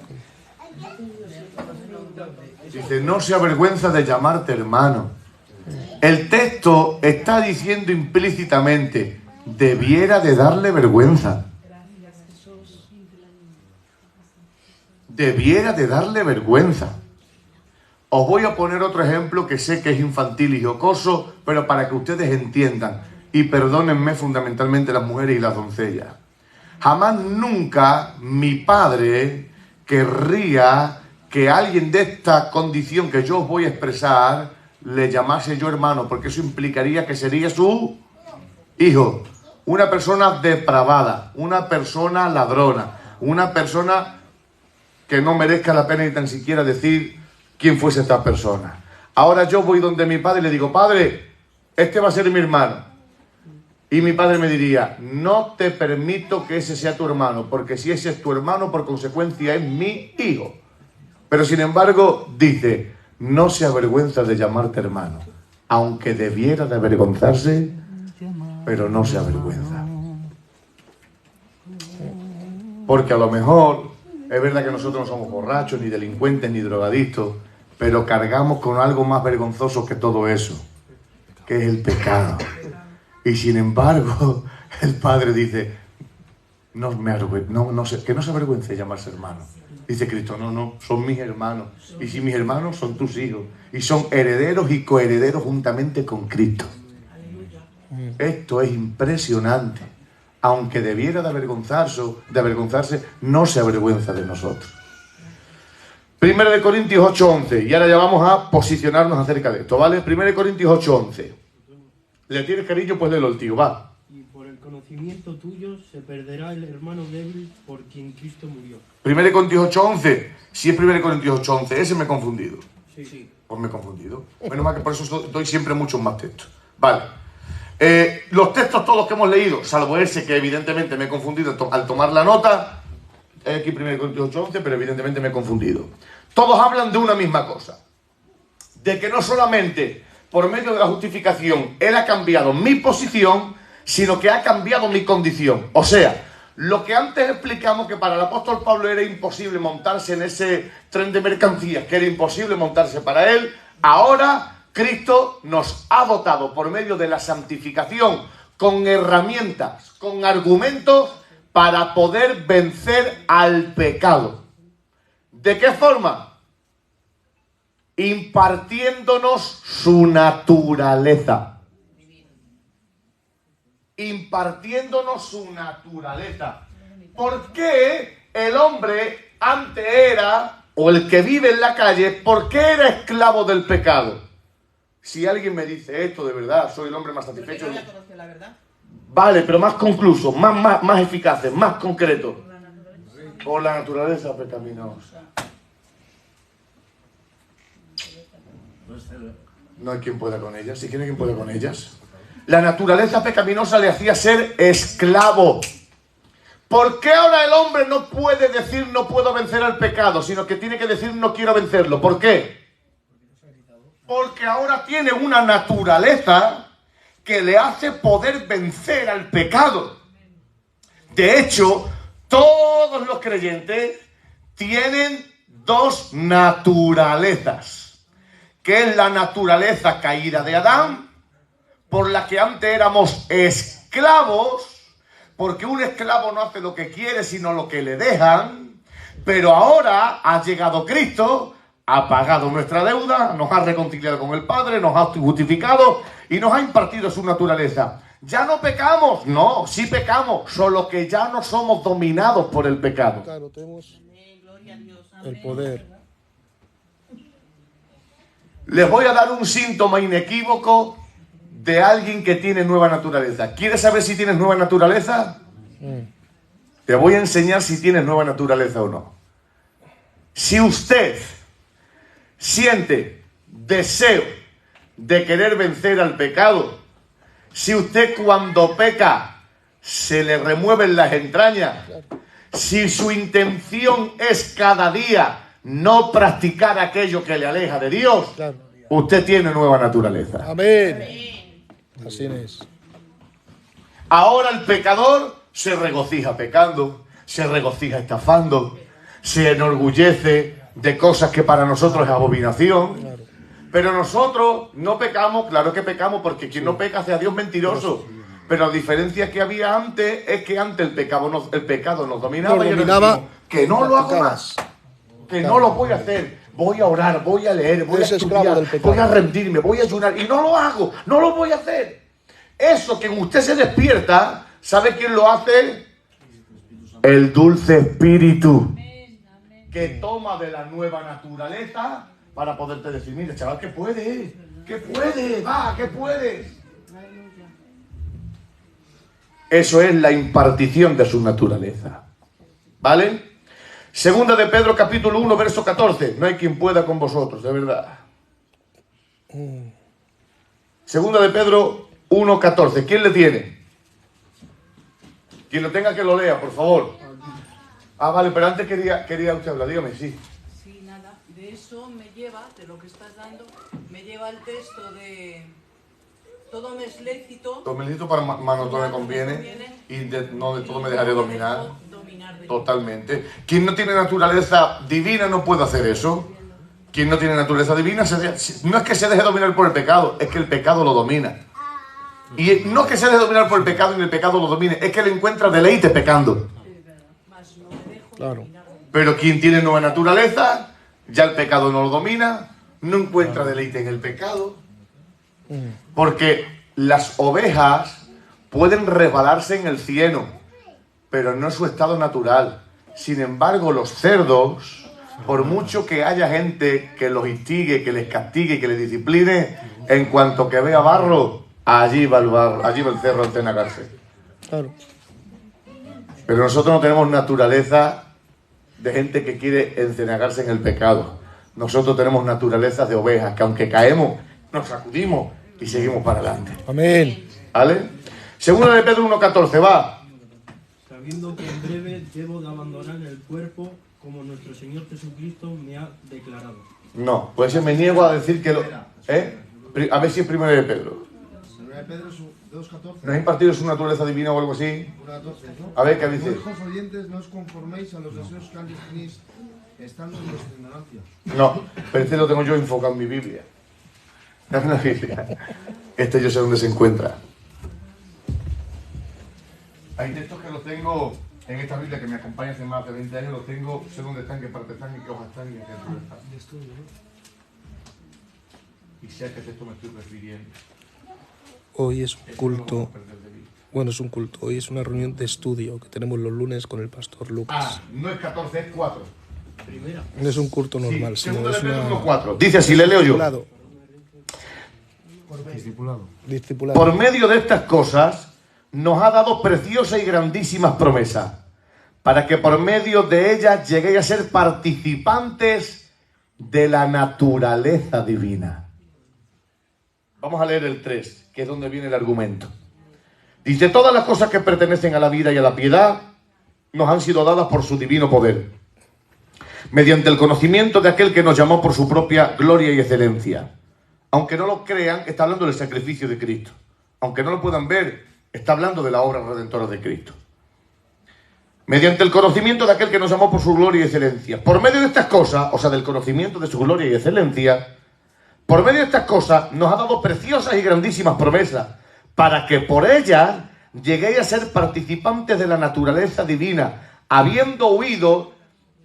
Dice, no se avergüenza de llamarte hermano. El texto está diciendo implícitamente, debiera de darle vergüenza. Debiera de darle vergüenza. Os voy a poner otro ejemplo que sé que es infantil y jocoso, pero para que ustedes entiendan, y perdónenme fundamentalmente las mujeres y las doncellas. Jamás nunca mi padre querría que alguien de esta condición que yo os voy a expresar le llamase yo hermano, porque eso implicaría que sería su hijo. Una persona depravada, una persona ladrona, una persona que no merezca la pena ni tan siquiera decir quién fuese esta persona. Ahora yo voy donde mi padre y le digo, padre, este va a ser mi hermano. Y mi padre me diría, no te permito que ese sea tu hermano, porque si ese es tu hermano, por consecuencia es mi hijo. Pero sin embargo, dice, no se avergüenza de llamarte hermano, aunque debiera de avergonzarse, pero no se avergüenza. Porque a lo mejor, es verdad que nosotros no somos borrachos, ni delincuentes, ni drogadictos, pero cargamos con algo más vergonzoso que todo eso, que es el pecado. Y sin embargo, el Padre dice, que no se avergüence de llamarse hermano. Dice Cristo, no, son mis hermanos. Y si mis hermanos son tus hijos. Y son herederos y coherederos juntamente con Cristo. Esto es impresionante. Aunque debiera de avergonzarse, no se avergüenza de nosotros. 1 Corintios 8:11. Y ahora ya vamos a posicionarnos acerca de esto, ¿vale? 1 Corintios 8:11. ¿Le tienes cariño? Pues léelo el tío, va. Y por el conocimiento tuyo se perderá el hermano débil por quien Cristo murió. 1 Corintios 8:11. Si es 1 Corintios 8:11, ese me he confundido. Sí. Pues me he confundido. Menos mal que por eso doy siempre muchos más textos. Vale. Los textos todos que hemos leído, salvo ese que evidentemente me he confundido al tomar la nota, es aquí 1 Corintios 8:11, pero evidentemente me he confundido. Todos hablan de una misma cosa. De que no solamente por medio de la justificación Él ha cambiado mi posición, sino que ha cambiado mi condición. O sea, lo que antes explicamos que para el apóstol Pablo era imposible montarse en ese tren de mercancías, que era imposible montarse para él, ahora Cristo nos ha dotado por medio de la santificación con herramientas, con argumentos para poder vencer al pecado. ¿De qué forma? Impartiéndonos su naturaleza. Impartiéndonos su naturaleza. ¿Por qué el hombre antes era, o el que vive en la calle, por qué era esclavo del pecado? Si alguien me dice esto de verdad, soy el hombre más satisfecho. Porque no había conocido la verdad. Vale, pero más concluso, más eficaces, más concreto. Por la naturaleza pecaminosa. No hay quien pueda con ellas. Si quiere quien pueda con ellas. La naturaleza pecaminosa le hacía ser esclavo. ¿Por qué ahora el hombre no puede decir no puedo vencer al pecado, sino que tiene que decir no quiero vencerlo? ¿Por qué? Porque ahora tiene una naturaleza que le hace poder vencer al pecado. De hecho, todos los creyentes tienen dos naturalezas, que es la naturaleza caída de Adán, por la que antes éramos esclavos, porque un esclavo no hace lo que quiere, sino lo que le dejan, pero ahora ha llegado Cristo, ha pagado nuestra deuda, nos ha reconciliado con el Padre, nos ha justificado y nos ha impartido su naturaleza. ¿Ya no pecamos? No, sí pecamos, solo que ya no somos dominados por el pecado. Claro, tenemos el poder. Les voy a dar un síntoma inequívoco de alguien que tiene nueva naturaleza. ¿Quieres saber si tienes nueva naturaleza? Te voy a enseñar si tienes nueva naturaleza o no. Si usted siente deseo de querer vencer al pecado, si usted cuando peca se le remueven las entrañas, si su intención es cada día no practicar aquello que le aleja de Dios, usted tiene nueva naturaleza. Amén. Así es. Ahora el pecador se regocija pecando, se regocija estafando, se enorgullece de cosas que para nosotros es abominación. Pero nosotros no pecamos, claro que pecamos, porque quien no peca hace a Dios mentiroso. Pero la diferencia que había antes es que antes el pecado nos dominaba, y decimos, que no lo hago más, que no lo voy a hacer. Voy a orar, voy a leer, voy a estudiar, voy a rendirme, voy a ayunar, y no lo hago, no lo voy a hacer. Eso que en usted se despierta, ¿sabe quién lo hace? El dulce espíritu, que toma de la nueva naturaleza para poderte decir, mira, chaval, que puedes, va, que puedes. Eso es la impartición de su naturaleza. ¿Vale? Segunda de Pedro, capítulo 1, verso 14. No hay quien pueda con vosotros, de verdad. Segunda de Pedro 1, 14. ¿Quién le tiene? Quien lo tenga que lo lea, por favor. Ah, vale, pero antes quería usted hablar, dígame, sí. Sí, nada, de eso me lleva, de lo que estás dando, me lleva el texto de todo me es lícito. Todo me es lícito, para mano todo me conviene, y no de todo me dejaré dominar. Totalmente. Quien no tiene naturaleza divina no puede hacer eso. Quien no tiene naturaleza divina, no es que se deje dominar por el pecado, es que el pecado lo domina. Y no es que se deje dominar por el pecado y el pecado lo domine, es que le encuentra deleite pecando. Claro. Pero quien tiene nueva naturaleza, ya el pecado no lo domina, no encuentra deleite en el pecado. Porque las ovejas pueden resbalarse en el cieno, pero no es su estado natural. Sin embargo, los cerdos, por mucho que haya gente que los instigue, que les castigue, que les discipline, en cuanto que vea barro, allí va el cerdo a encenagarse. Claro. Pero nosotros no tenemos naturaleza de gente que quiere encenagarse en el pecado. Nosotros tenemos naturaleza de ovejas, que aunque caemos, nos sacudimos y seguimos para adelante. Amén. ¿Vale? Segunda de Pedro 1:14, va. Sabiendo que en breve debo de abandonar el cuerpo como nuestro Señor Jesucristo me ha declarado. No, pues me niego a decir que lo... A ver si es primero de Pedro. Primera de Pedro 2:14. ¿No has impartido su naturaleza divina o algo así? 1:14, ¿no? A ver, ¿qué dice? Hijos oyentes, no os conforméis a los deseos que antes tenéis estando en vuestra ignorancia. No, pero este lo tengo yo enfocado en mi Biblia. Dame la Biblia. Este yo sé dónde se encuentra. Hay textos que los tengo en esta Biblia que me acompaña hace más de 20 años, los tengo, sé dónde están, qué parte están, y qué hojas están y en qué altura están. Y sé a qué texto me estoy refiriendo. Hoy es un culto. Bueno, es un culto. Hoy es una reunión de estudio que tenemos los lunes con el pastor Lucas. Ah, no es 14, es 4. Primera. No es un culto normal, Sí, sino segundo es de Pedro una... 1:4. Dice así, le leo yo. Discipulado. Por medio de estas cosas nos ha dado preciosas y grandísimas promesas, para que por medio de ellas lleguéis a ser participantes de la naturaleza divina. Vamos a leer el 3, que es donde viene el argumento. Dice, todas las cosas que pertenecen a la vida y a la piedad nos han sido dadas por su divino poder, mediante el conocimiento de aquel que nos llamó por su propia gloria y excelencia. Aunque no lo crean, está hablando del sacrificio de Cristo. Aunque no lo puedan ver, está hablando de la obra redentora de Cristo. Mediante el conocimiento de aquel que nos llamó por su gloria y excelencia. Por medio de estas cosas, o sea, del conocimiento de su gloria y excelencia, por medio de estas cosas nos ha dado preciosas y grandísimas promesas, para que por ellas lleguéis a ser participantes de la naturaleza divina, habiendo huido.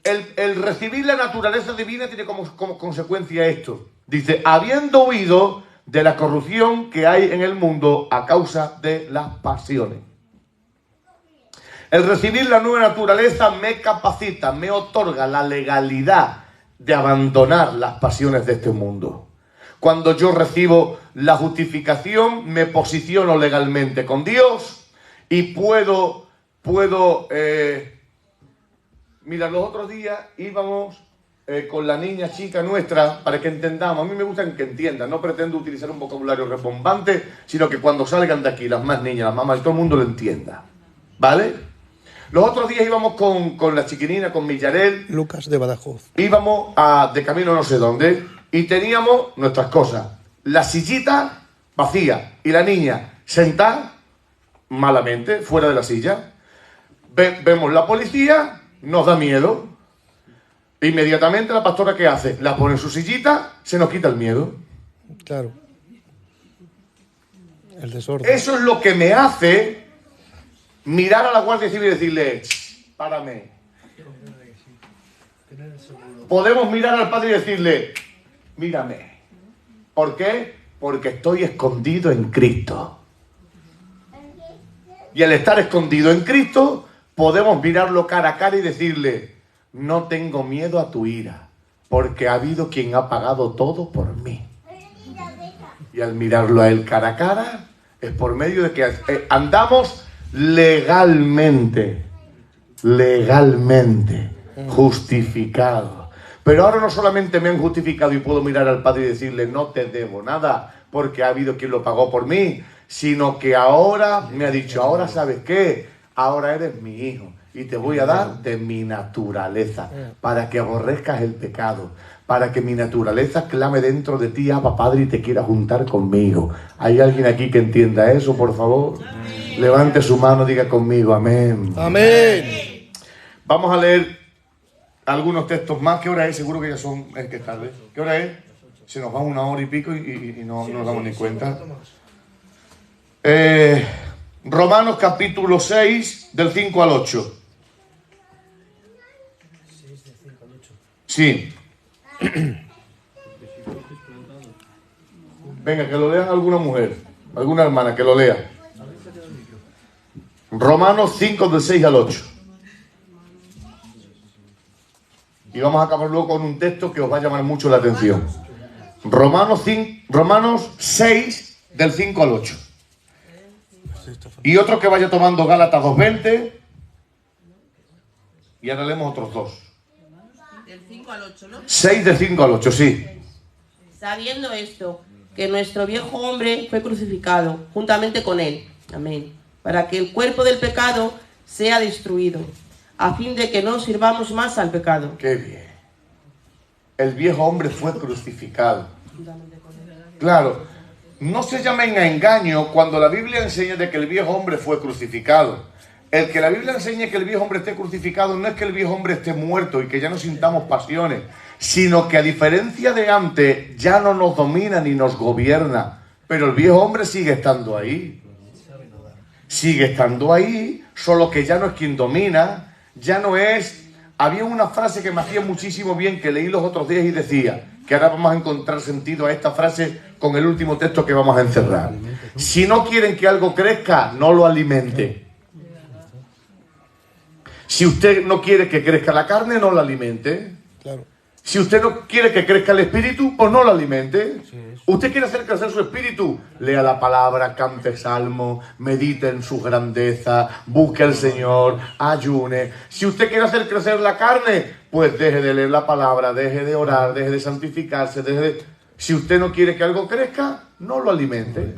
El recibir la naturaleza divina tiene como consecuencia esto. Dice, habiendo huido de la corrupción que hay en el mundo a causa de las pasiones. El recibir la nueva naturaleza me capacita, me otorga la legalidad de abandonar las pasiones de este mundo. Cuando yo recibo la justificación, me posiciono legalmente con Dios y puedo mira, los otros días íbamos con la niña chica nuestra para que entendamos. A mí me gusta que entiendan, no pretendo utilizar un vocabulario rimbombante, sino que cuando salgan de aquí las más niñas, las mamás y todo el mundo lo entienda. ¿Vale? Los otros días íbamos con la chiquinina, con Millarel. Lucas de Badajoz. Íbamos de camino no sé dónde y teníamos nuestras cosas. La sillita vacía y la niña sentada malamente fuera de la silla. Vemos la policía, nos da miedo. Inmediatamente la pastora, ¿qué hace? La pone en su sillita, se nos quita el miedo. Claro. El desorden. Eso es lo que me hace mirar a la Guardia Civil y decirle, párame. Podemos mirar al Padre y decirle, mírame. ¿Por qué? Porque estoy escondido en Cristo. Y al estar escondido en Cristo, podemos mirarlo cara a cara y decirle, no tengo miedo a tu ira, porque ha habido quien ha pagado todo por mí. Y al mirarlo a él cara a cara, es por medio de que andamos legalmente justificados. Pero ahora no solamente me han justificado y puedo mirar al Padre y decirle, no te debo nada, porque ha habido quien lo pagó por mí, sino que ahora me ha dicho, ahora ¿sabes qué? ahora eres mi hijo y te voy a dar de mi naturaleza para que aborrezcas el pecado, para que mi naturaleza clame dentro de ti, Abba Padre, y te quiera juntar conmigo. ¿Hay alguien aquí que entienda eso, por favor? Levante su mano, diga conmigo, amén. Amén. Vamos a leer algunos textos más. ¿Qué hora es? Seguro que ya son, es que es tarde. ¿Qué hora es? Se nos va 1 hora y pico y no nos damos ni cuenta. Romanos capítulo 6, del 5 al 8. Sí. Venga, que lo lean alguna mujer, alguna hermana, que lo lea. Romanos 5, del 6 al 8. Y vamos a acabar luego con un texto que os va a llamar mucho la atención. Romanos 6, del 5 al 8. Y otro que vaya tomando Gálatas 2:20. Y ahora leemos otros dos. Del 5 al 8, ¿no? 6 del 5 al 8, sí. Sabiendo esto, que nuestro viejo hombre fue crucificado juntamente con él. Amén. Para que el cuerpo del pecado sea destruido, a fin de que no sirvamos más al pecado. Qué bien. El viejo hombre fue crucificado. Claro, no se llamen a engaño cuando la Biblia enseña de que el viejo hombre fue crucificado. El que la Biblia enseñe que el viejo hombre esté crucificado no es que el viejo hombre esté muerto y que ya no sintamos pasiones, sino que a diferencia de antes ya no nos domina ni nos gobierna, pero el viejo hombre sigue estando ahí. Sigue estando ahí, solo que ya no es quien domina, ya no es... Había una frase que me hacía muchísimo bien, que leí los otros días y decía, que ahora vamos a encontrar sentido a esta frase con el último texto que vamos a encerrar. Si no quieren que algo crezca, no lo alimente. Si usted no quiere que crezca la carne, no la alimente. Claro. Si usted no quiere que crezca el espíritu, pues no lo alimente. Usted quiere hacer crecer su espíritu, lea la palabra, cante salmo, medite en su grandeza, busque al Señor, ayune. Si usted quiere hacer crecer la carne, pues deje de leer la palabra, deje de orar, deje de santificarse, deje de... Si usted no quiere que algo crezca, no lo alimente.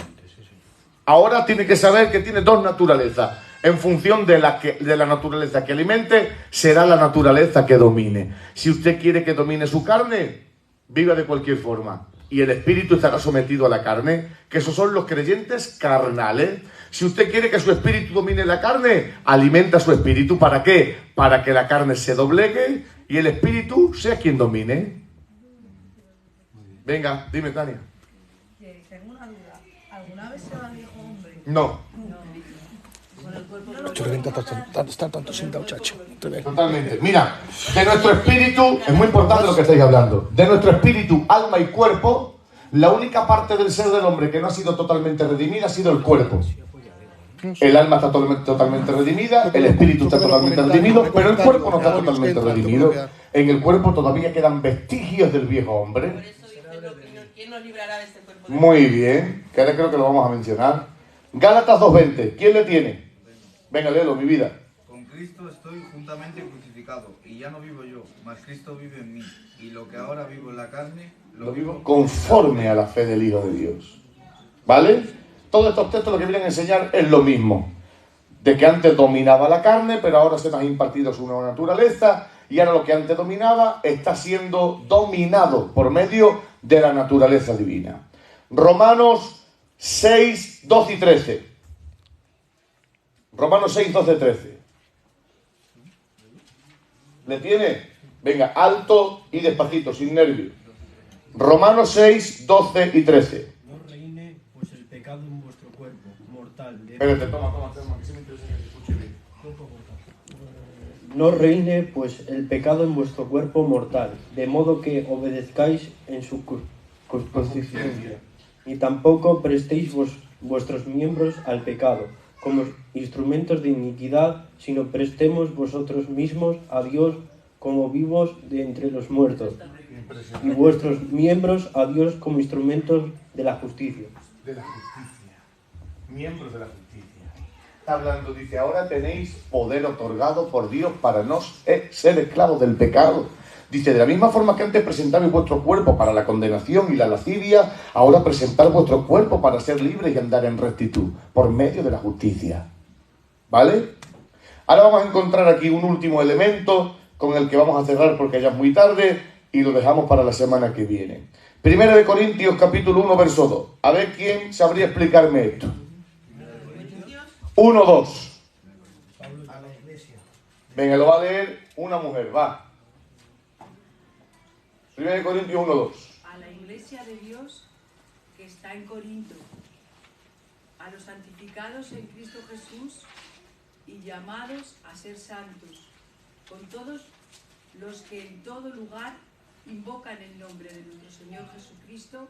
Ahora tiene que saber que tiene dos naturalezas. En función de la naturaleza que alimente, será la naturaleza que domine. Si usted quiere que domine su carne, viva de cualquier forma. Y el espíritu estará sometido a la carne, que esos son los creyentes carnales. Si usted quiere que su espíritu domine la carne, alimenta su espíritu. ¿Para qué? Para que la carne se doblegue y el espíritu sea quien domine. Venga, dime, Tania. Tengo una duda. ¿Alguna vez se va el viejo hombre? No. Está tanto sentado, chacho. Totalmente. Mira, de nuestro espíritu, es muy importante lo que estáis hablando, de nuestro espíritu, alma y cuerpo, la única parte del ser del hombre que no ha sido totalmente redimida ha sido el cuerpo. El alma está totalmente redimida, el espíritu está totalmente redimido, pero el cuerpo no está totalmente redimido. En el cuerpo todavía quedan vestigios del viejo hombre. ¿Quién nos librará de este cuerpo? Muy bien, que ahora creo que lo vamos a mencionar. Gálatas 2:20, ¿quién le tiene? Venga, léelo, mi vida. Con Cristo estoy juntamente crucificado, y ya no vivo yo, mas Cristo vive en mí. Y lo que ahora vivo en la carne, lo vivo conforme a la fe del Hijo de Dios. ¿Vale? Todos estos textos lo que vienen a enseñar es lo mismo. De que antes dominaba la carne, pero ahora se nos ha impartido su nueva naturaleza, y ahora lo que antes dominaba está siendo dominado por medio de la naturaleza divina. Romanos 6, 12 y 13. Romanos 6, 12, 13. ¿Le tiene? Venga, alto y despacito, sin nervios. Romanos 6, 12 y 13. No reine pues el pecado en vuestro cuerpo, mortal. Espérate, toma, que se me interesa que se escuche bien. No reine pues el pecado en vuestro cuerpo mortal, de modo que obedezcáis en su concupiscencia. Y tampoco prestéis vuestros miembros al pecado como instrumentos de iniquidad, sino prestemos vosotros mismos a Dios como vivos de entre los muertos, y vuestros miembros a Dios como instrumentos de la justicia. De la justicia. Miembros de la justicia. Está hablando, dice, ahora tenéis poder otorgado por Dios para no ser esclavos del pecado. Dice, de la misma forma que antes presentabais vuestro cuerpo para la condenación y la lascivia, ahora presentad vuestro cuerpo para ser libres y andar en rectitud, por medio de la justicia. ¿Vale? Ahora vamos a encontrar aquí un último elemento con el que vamos a cerrar porque ya es muy tarde y lo dejamos para la semana que viene. Primera de Corintios capítulo 1 verso 2. A ver quién sabría explicarme esto. 1, 2. Venga, lo va a leer una mujer, va. Primera de Corintios 1, 2. A la iglesia de Dios que está en Corinto, a los santificados en Cristo Jesús y llamados a ser santos, con todos los que en todo lugar invocan el nombre de nuestro Señor Jesucristo,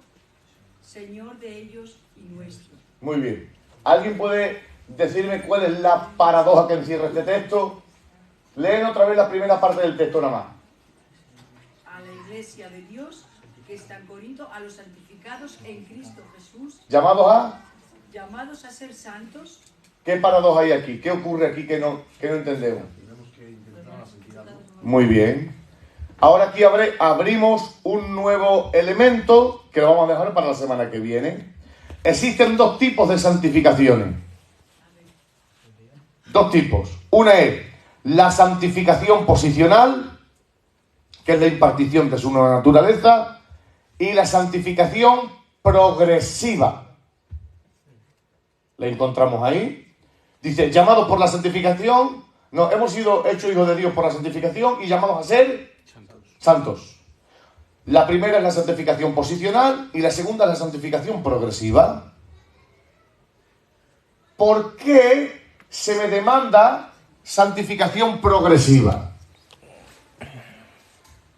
Señor de ellos y nuestro. Muy bien. ¿Alguien puede decirme cuál es la paradoja que encierra este texto? Leen otra vez la primera parte del texto nada más. A la iglesia de Dios que está en Corinto, a los santificados en Cristo Jesús, llamados a ser santos. ¿Qué paradoja hay aquí? ¿Qué ocurre aquí que no entendemos? Muy bien. Ahora aquí abrimos un nuevo elemento que lo vamos a dejar para la semana que viene. Existen dos tipos de santificaciones. Dos tipos. Una es la santificación posicional, que es la impartición de su nueva naturaleza, y la santificación progresiva. La encontramos ahí. Dice, llamados por la santificación, no, hemos sido hechos hijos de Dios por la santificación y llamados a ser santos. La primera es la santificación posicional y la segunda es la santificación progresiva. ¿Por qué se me demanda santificación progresiva?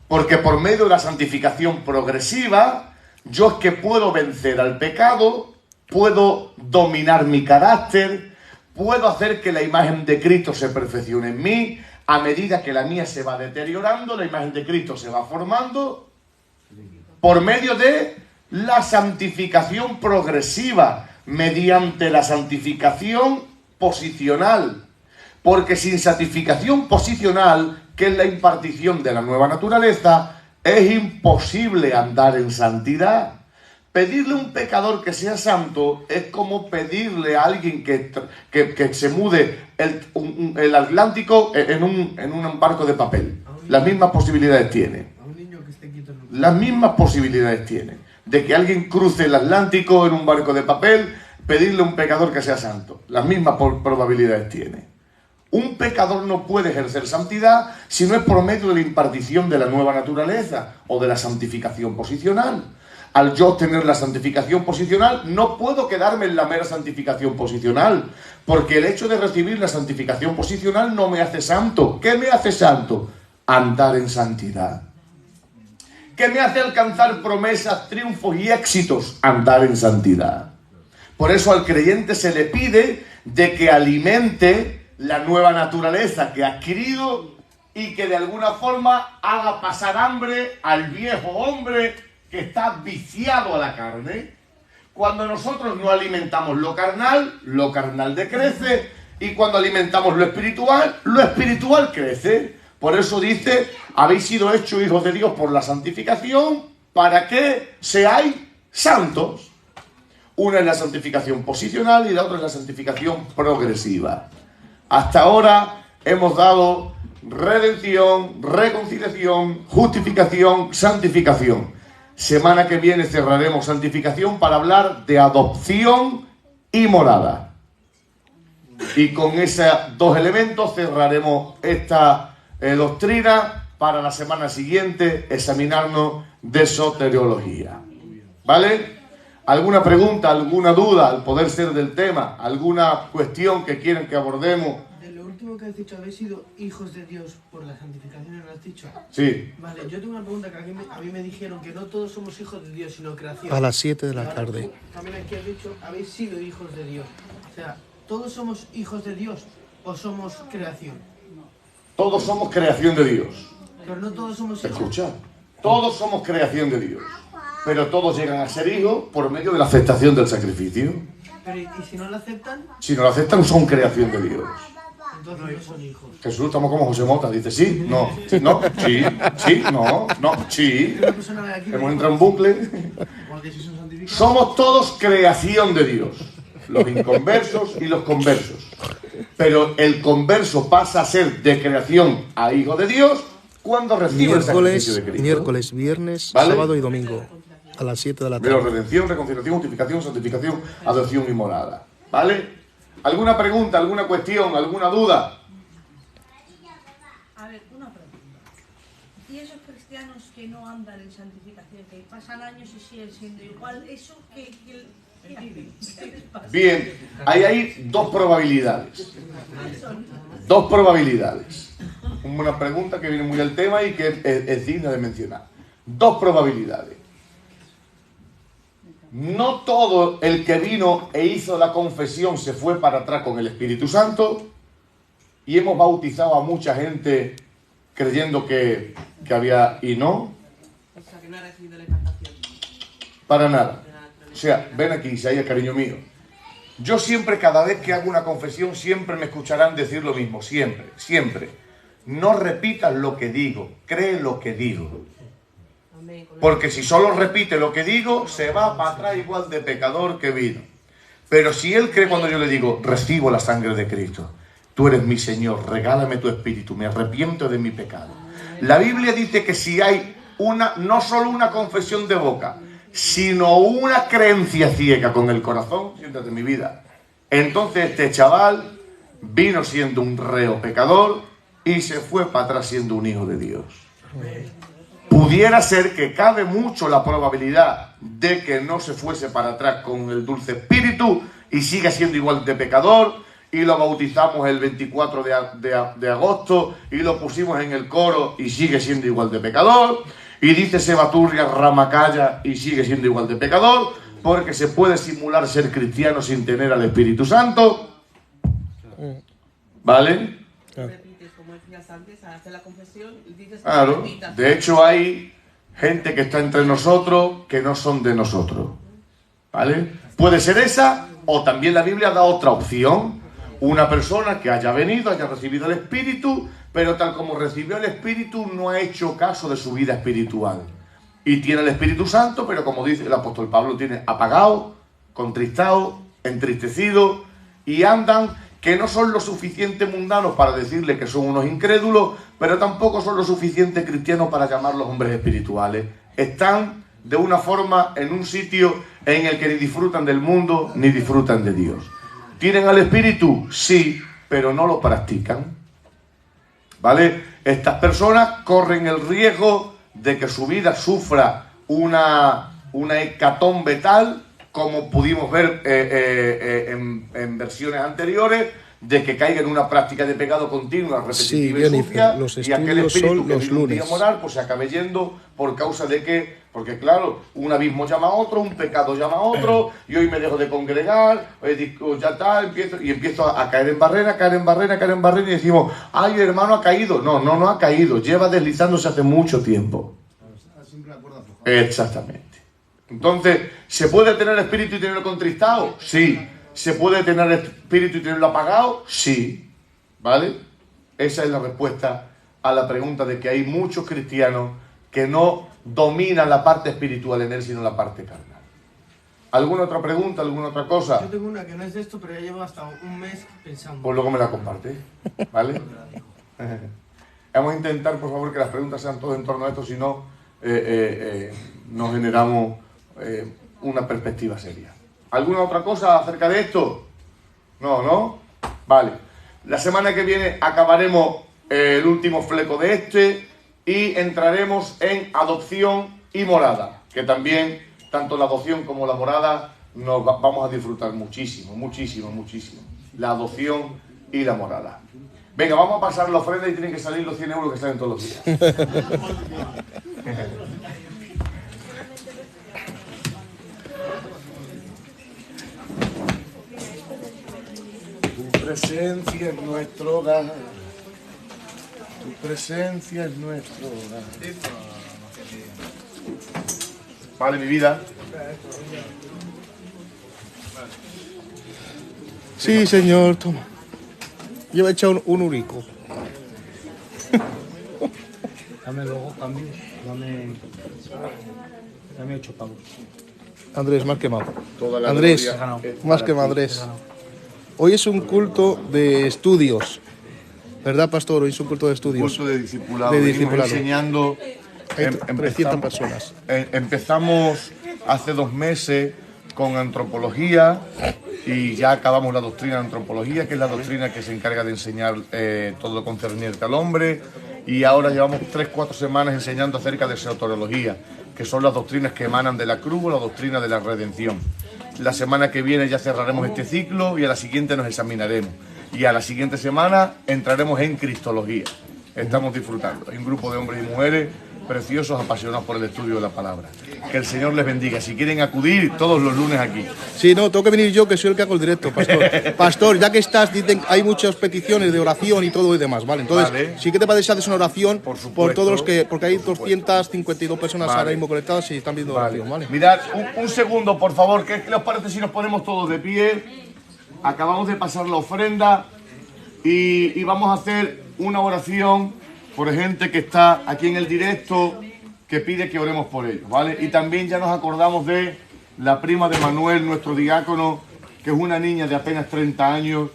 Porque por medio de la santificación progresiva, yo es que puedo vencer al pecado, puedo dominar mi carácter, puedo hacer que la imagen de Cristo se perfeccione en mí. A medida que la mía se va deteriorando, la imagen de Cristo se va formando por medio de la santificación progresiva, mediante la santificación posicional. Porque sin santificación posicional, que es la impartición de la nueva naturaleza, es imposible andar en santidad. Pedirle a un pecador que sea santo es como pedirle a alguien que se mude el Atlántico en un barco de papel. Las mismas posibilidades tiene. Las mismas posibilidades tiene. De que alguien cruce el Atlántico en un barco de papel, pedirle a un pecador que sea santo. Las mismas probabilidades tiene. Un pecador no puede ejercer santidad si no es por medio de la impartición de la nueva naturaleza o de la santificación posicional. Al yo obtener la santificación posicional, no puedo quedarme en la mera santificación posicional, porque el hecho de recibir la santificación posicional no me hace santo. ¿Qué me hace santo? Andar en santidad. ¿Qué me hace alcanzar promesas, triunfos y éxitos? Andar en santidad. Por eso al creyente se le pide de que alimente la nueva naturaleza que ha adquirido y que de alguna forma haga pasar hambre al viejo hombre que está viciado a la carne. Cuando nosotros no alimentamos lo carnal decrece, y cuando alimentamos lo espiritual crece. Por eso dice, habéis sido hechos hijos de Dios por la santificación, para que seáis santos. Una es la santificación posicional y la otra es la santificación progresiva. Hasta ahora hemos dado redención, reconciliación, justificación, santificación. Semana que viene cerraremos santificación para hablar de adopción y morada. Y con esos dos elementos cerraremos esta doctrina para la semana siguiente examinarnos de soteriología. ¿Vale? ¿Alguna pregunta, alguna duda al poder ser del tema? ¿Alguna cuestión que quieran que abordemos? De lo último que has dicho, ¿habéis sido hijos de Dios por la santificación? ¿Lo has dicho? Sí. Vale, yo tengo una pregunta que a mí me dijeron que no todos somos hijos de Dios, sino creación. A las 7 de la tarde. También aquí has dicho, habéis sido hijos de Dios. O sea, ¿todos somos hijos de Dios o somos creación? Todos somos creación de Dios. Pero no todos somos hijos. Escucha, todos somos creación de Dios, pero todos llegan a ser hijos por medio de la aceptación del sacrificio. Pero, ¿y si no lo aceptan? Si no lo aceptan, son creación de Dios. Entonces no son hijos. Jesús, estamos como José Mota, dice sí, no, no, sí, sí, no, sí. Hemos entrado en bucle. Somos todos creación de Dios. los inconversos y los conversos. Pero el converso pasa a ser de creación a hijo de Dios cuando recibe el sacrificio de Cristo. Miércoles, viernes, ¿Vale? sábado y domingo, a las 7 de la Pero tarde. redención, reconciliación, justificación, santificación, adopción y morada. ¿Vale? ¿Alguna pregunta, alguna cuestión, alguna duda? A ver, una pregunta. ¿Y esos cristianos que no andan en santificación, que pasan años y siguen siendo igual, eso qué les pasa? Bien, ahí hay dos probabilidades. Dos probabilidades. Una pregunta que viene muy al tema y que es digna de mencionar. Dos probabilidades. No todo el que vino e hizo la confesión se fue para atrás con el Espíritu Santo, y hemos bautizado a mucha gente creyendo que había, y no, O sea, que no ha recibido la impactación. para nada. O sea, ven aquí, Isaías, cariño mío. Yo siempre, cada vez que hago una confesión, siempre me escucharán decir lo mismo, siempre, siempre. No repitas lo que digo, cree lo que digo. Porque si solo repite lo que digo, se va para atrás igual de pecador que vino. Pero si él cree cuando yo le digo, recibo la sangre de Cristo, tú eres mi Señor, regálame tu espíritu, me arrepiento de mi pecado. La Biblia dice que si hay no solo una confesión de boca, sino una creencia ciega con el corazón, siéntate mi vida, entonces este chaval vino siendo un reo pecador y se fue para atrás siendo un hijo de Dios. Pudiera ser que cabe mucho la probabilidad de que no se fuese para atrás con el dulce espíritu y siga siendo igual de pecador, y lo bautizamos el 24 de agosto y lo pusimos en el coro y sigue siendo igual de pecador, y dice Sebaturria Ramacaya y sigue siendo igual de pecador, porque se puede simular ser cristiano sin tener al Espíritu Santo. ¿Vale? Repites, como decías antes, al hacer la confesión, dices que Claro, repitas. de hecho hay gente que está entre nosotros que no son de nosotros, ¿vale? Puede ser esa, o también la Biblia da otra opción, una persona que haya venido, haya recibido el Espíritu, pero tal como recibió el Espíritu no ha hecho caso de su vida espiritual, y tiene el Espíritu Santo, pero como dice el apóstol Pablo, tiene apagado, contristado, entristecido, y andan que no son lo suficiente mundanos para decirle que son unos incrédulos, pero tampoco son lo suficiente cristianos para llamarlos hombres espirituales. Están de una forma en un sitio en el que ni disfrutan del mundo ni disfrutan de Dios. ¿Tienen al Espíritu? Sí, pero no lo practican. ¿Vale? Estas personas corren el riesgo de que su vida sufra una hecatombe tal, como pudimos ver en versiones anteriores, de que caiga en una práctica de pecado continua, repetitiva y sucia, los y aquel estudios espíritu son que los vino un día a lunes. morar, pues se acabe yendo por causa de que, porque claro, un abismo llama a otro, un pecado llama a otro, y hoy me dejo de congregar, ya está, empiezo a caer en barrera, y decimos, ay, el hermano ha caído. No ha caído, lleva deslizándose hace mucho tiempo. Exactamente. Entonces, ¿se puede tener el espíritu y tenerlo contristado? Sí. ¿Se puede tener el espíritu y tenerlo apagado? Sí. ¿Vale? Esa es la respuesta a la pregunta de que hay muchos cristianos que no dominan la parte espiritual en él, sino la parte carnal. ¿Alguna otra pregunta? ¿Alguna otra cosa? Yo tengo una que no es de esto, pero ya llevo hasta un mes pensando. Pues luego me la comparte, ¿vale? Vamos a intentar, por favor, que las preguntas sean todas en torno a esto, si no, no generamos una perspectiva seria. ¿Alguna otra cosa acerca de esto? No. Vale. La semana que viene acabaremos el último fleco de este y entraremos en adopción y morada, que también, tanto la adopción como la morada, nos vamos a disfrutar muchísimo. La adopción y la morada. Venga, vamos a pasar la ofrenda y tienen que salir los 100 euros que salen todos los días. Tu presencia es nuestro hogar. Tu presencia es nuestro hogar. Vale, mi vida. Sí, señor, toma. Lleva echado un urico. Dame luego cambio, dame 8 pavos. Andrés, más quemado. Toda la Andrés, gloria es más para quemado, ti. Andrés. Hoy es un culto de estudios, ¿verdad, pastor? Hoy es un culto de estudios. Curso de discipulado. De Venimos discipulado. enseñando. Hay 300 personas. Empezamos hace 2 meses con antropología y ya acabamos la doctrina de antropología, que es la doctrina que se encarga de enseñar todo lo concerniente al hombre. Y ahora llevamos 3-4 semanas enseñando acerca de soteriología, que son las doctrinas que emanan de la cruz o la doctrina de la redención. La semana que viene ya cerraremos este ciclo y a la siguiente nos examinaremos. Y a la siguiente semana entraremos en cristología. Estamos disfrutando. Hay un grupo de hombres y mujeres preciosos, apasionados por el estudio de la palabra. Que el Señor les bendiga. Si quieren acudir, todos los lunes aquí. Sí, no, tengo que venir yo, que soy el que hago el directo, pastor. Pastor, ya que estás, dicen, hay muchas peticiones de oración y todo y demás, ¿vale? Entonces, Vale. sí que te parece que haces una oración por todos los que, porque hay por supuesto. 252 personas Vale. ahora mismo conectadas y están viendo oración, ¿vale? Mirad, un segundo, por favor. ¿Qué les parece si nos ponemos todos de pie? Acabamos de pasar la ofrenda y vamos a hacer una oración por gente que está aquí en el directo, que pide que oremos por ellos, ¿vale? Y también ya nos acordamos de la prima de Manuel, nuestro diácono, que es una niña de apenas 30 años,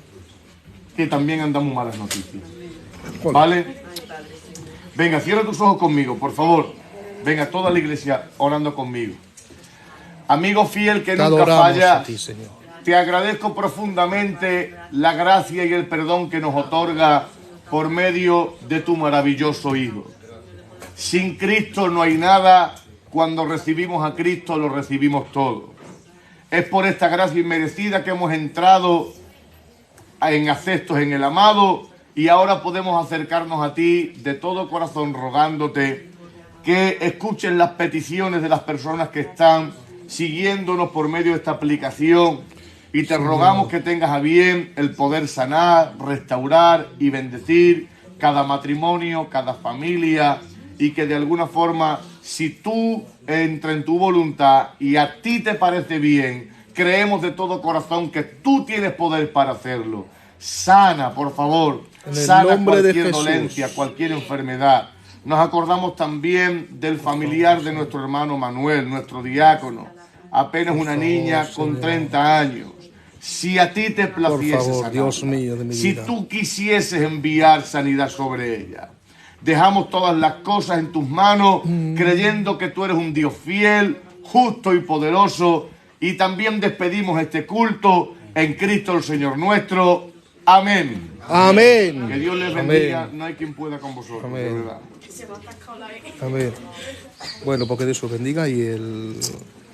que también anda muy malas noticias, ¿vale? Venga, cierra tus ojos conmigo, por favor. Venga, toda la iglesia orando conmigo. Amigo fiel que Te nunca adoramos falla, a ti, Señor. te agradezco profundamente la gracia y el perdón que nos otorga por medio de tu maravilloso Hijo. Sin Cristo no hay nada. Cuando recibimos a Cristo lo recibimos todo. Es por esta gracia inmerecida que hemos entrado en aceptos en el amado y ahora podemos acercarnos a ti de todo corazón rogándote que escuchen las peticiones de las personas que están siguiéndonos por medio de esta aplicación y te rogamos que tengas a bien el poder sanar, restaurar y bendecir cada matrimonio, cada familia y que de alguna forma, si tú entra en tu voluntad y a ti te parece bien, creemos de todo corazón que tú tienes poder para hacerlo. Sana, por favor, En el sana nombre de cualquier Jesús. dolencia, cualquier enfermedad. Nos acordamos también del familiar de nuestro hermano Manuel, nuestro diácono, apenas una niña con 30 años. Si a ti te placiese favor, sanar, Dios mío de mi si vida. tú quisieses enviar sanidad sobre ella, dejamos todas las cosas en tus manos, creyendo que tú eres un Dios fiel, justo y poderoso, y también despedimos este culto en Cristo el Señor nuestro. Amén. Amén. Que Dios les Amén. bendiga. No hay quien pueda con vosotros, de Amén. verdad. Amén. Bueno, porque Dios os bendiga y el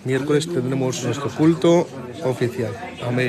miércoles tendremos nuestro culto oficial. Amén.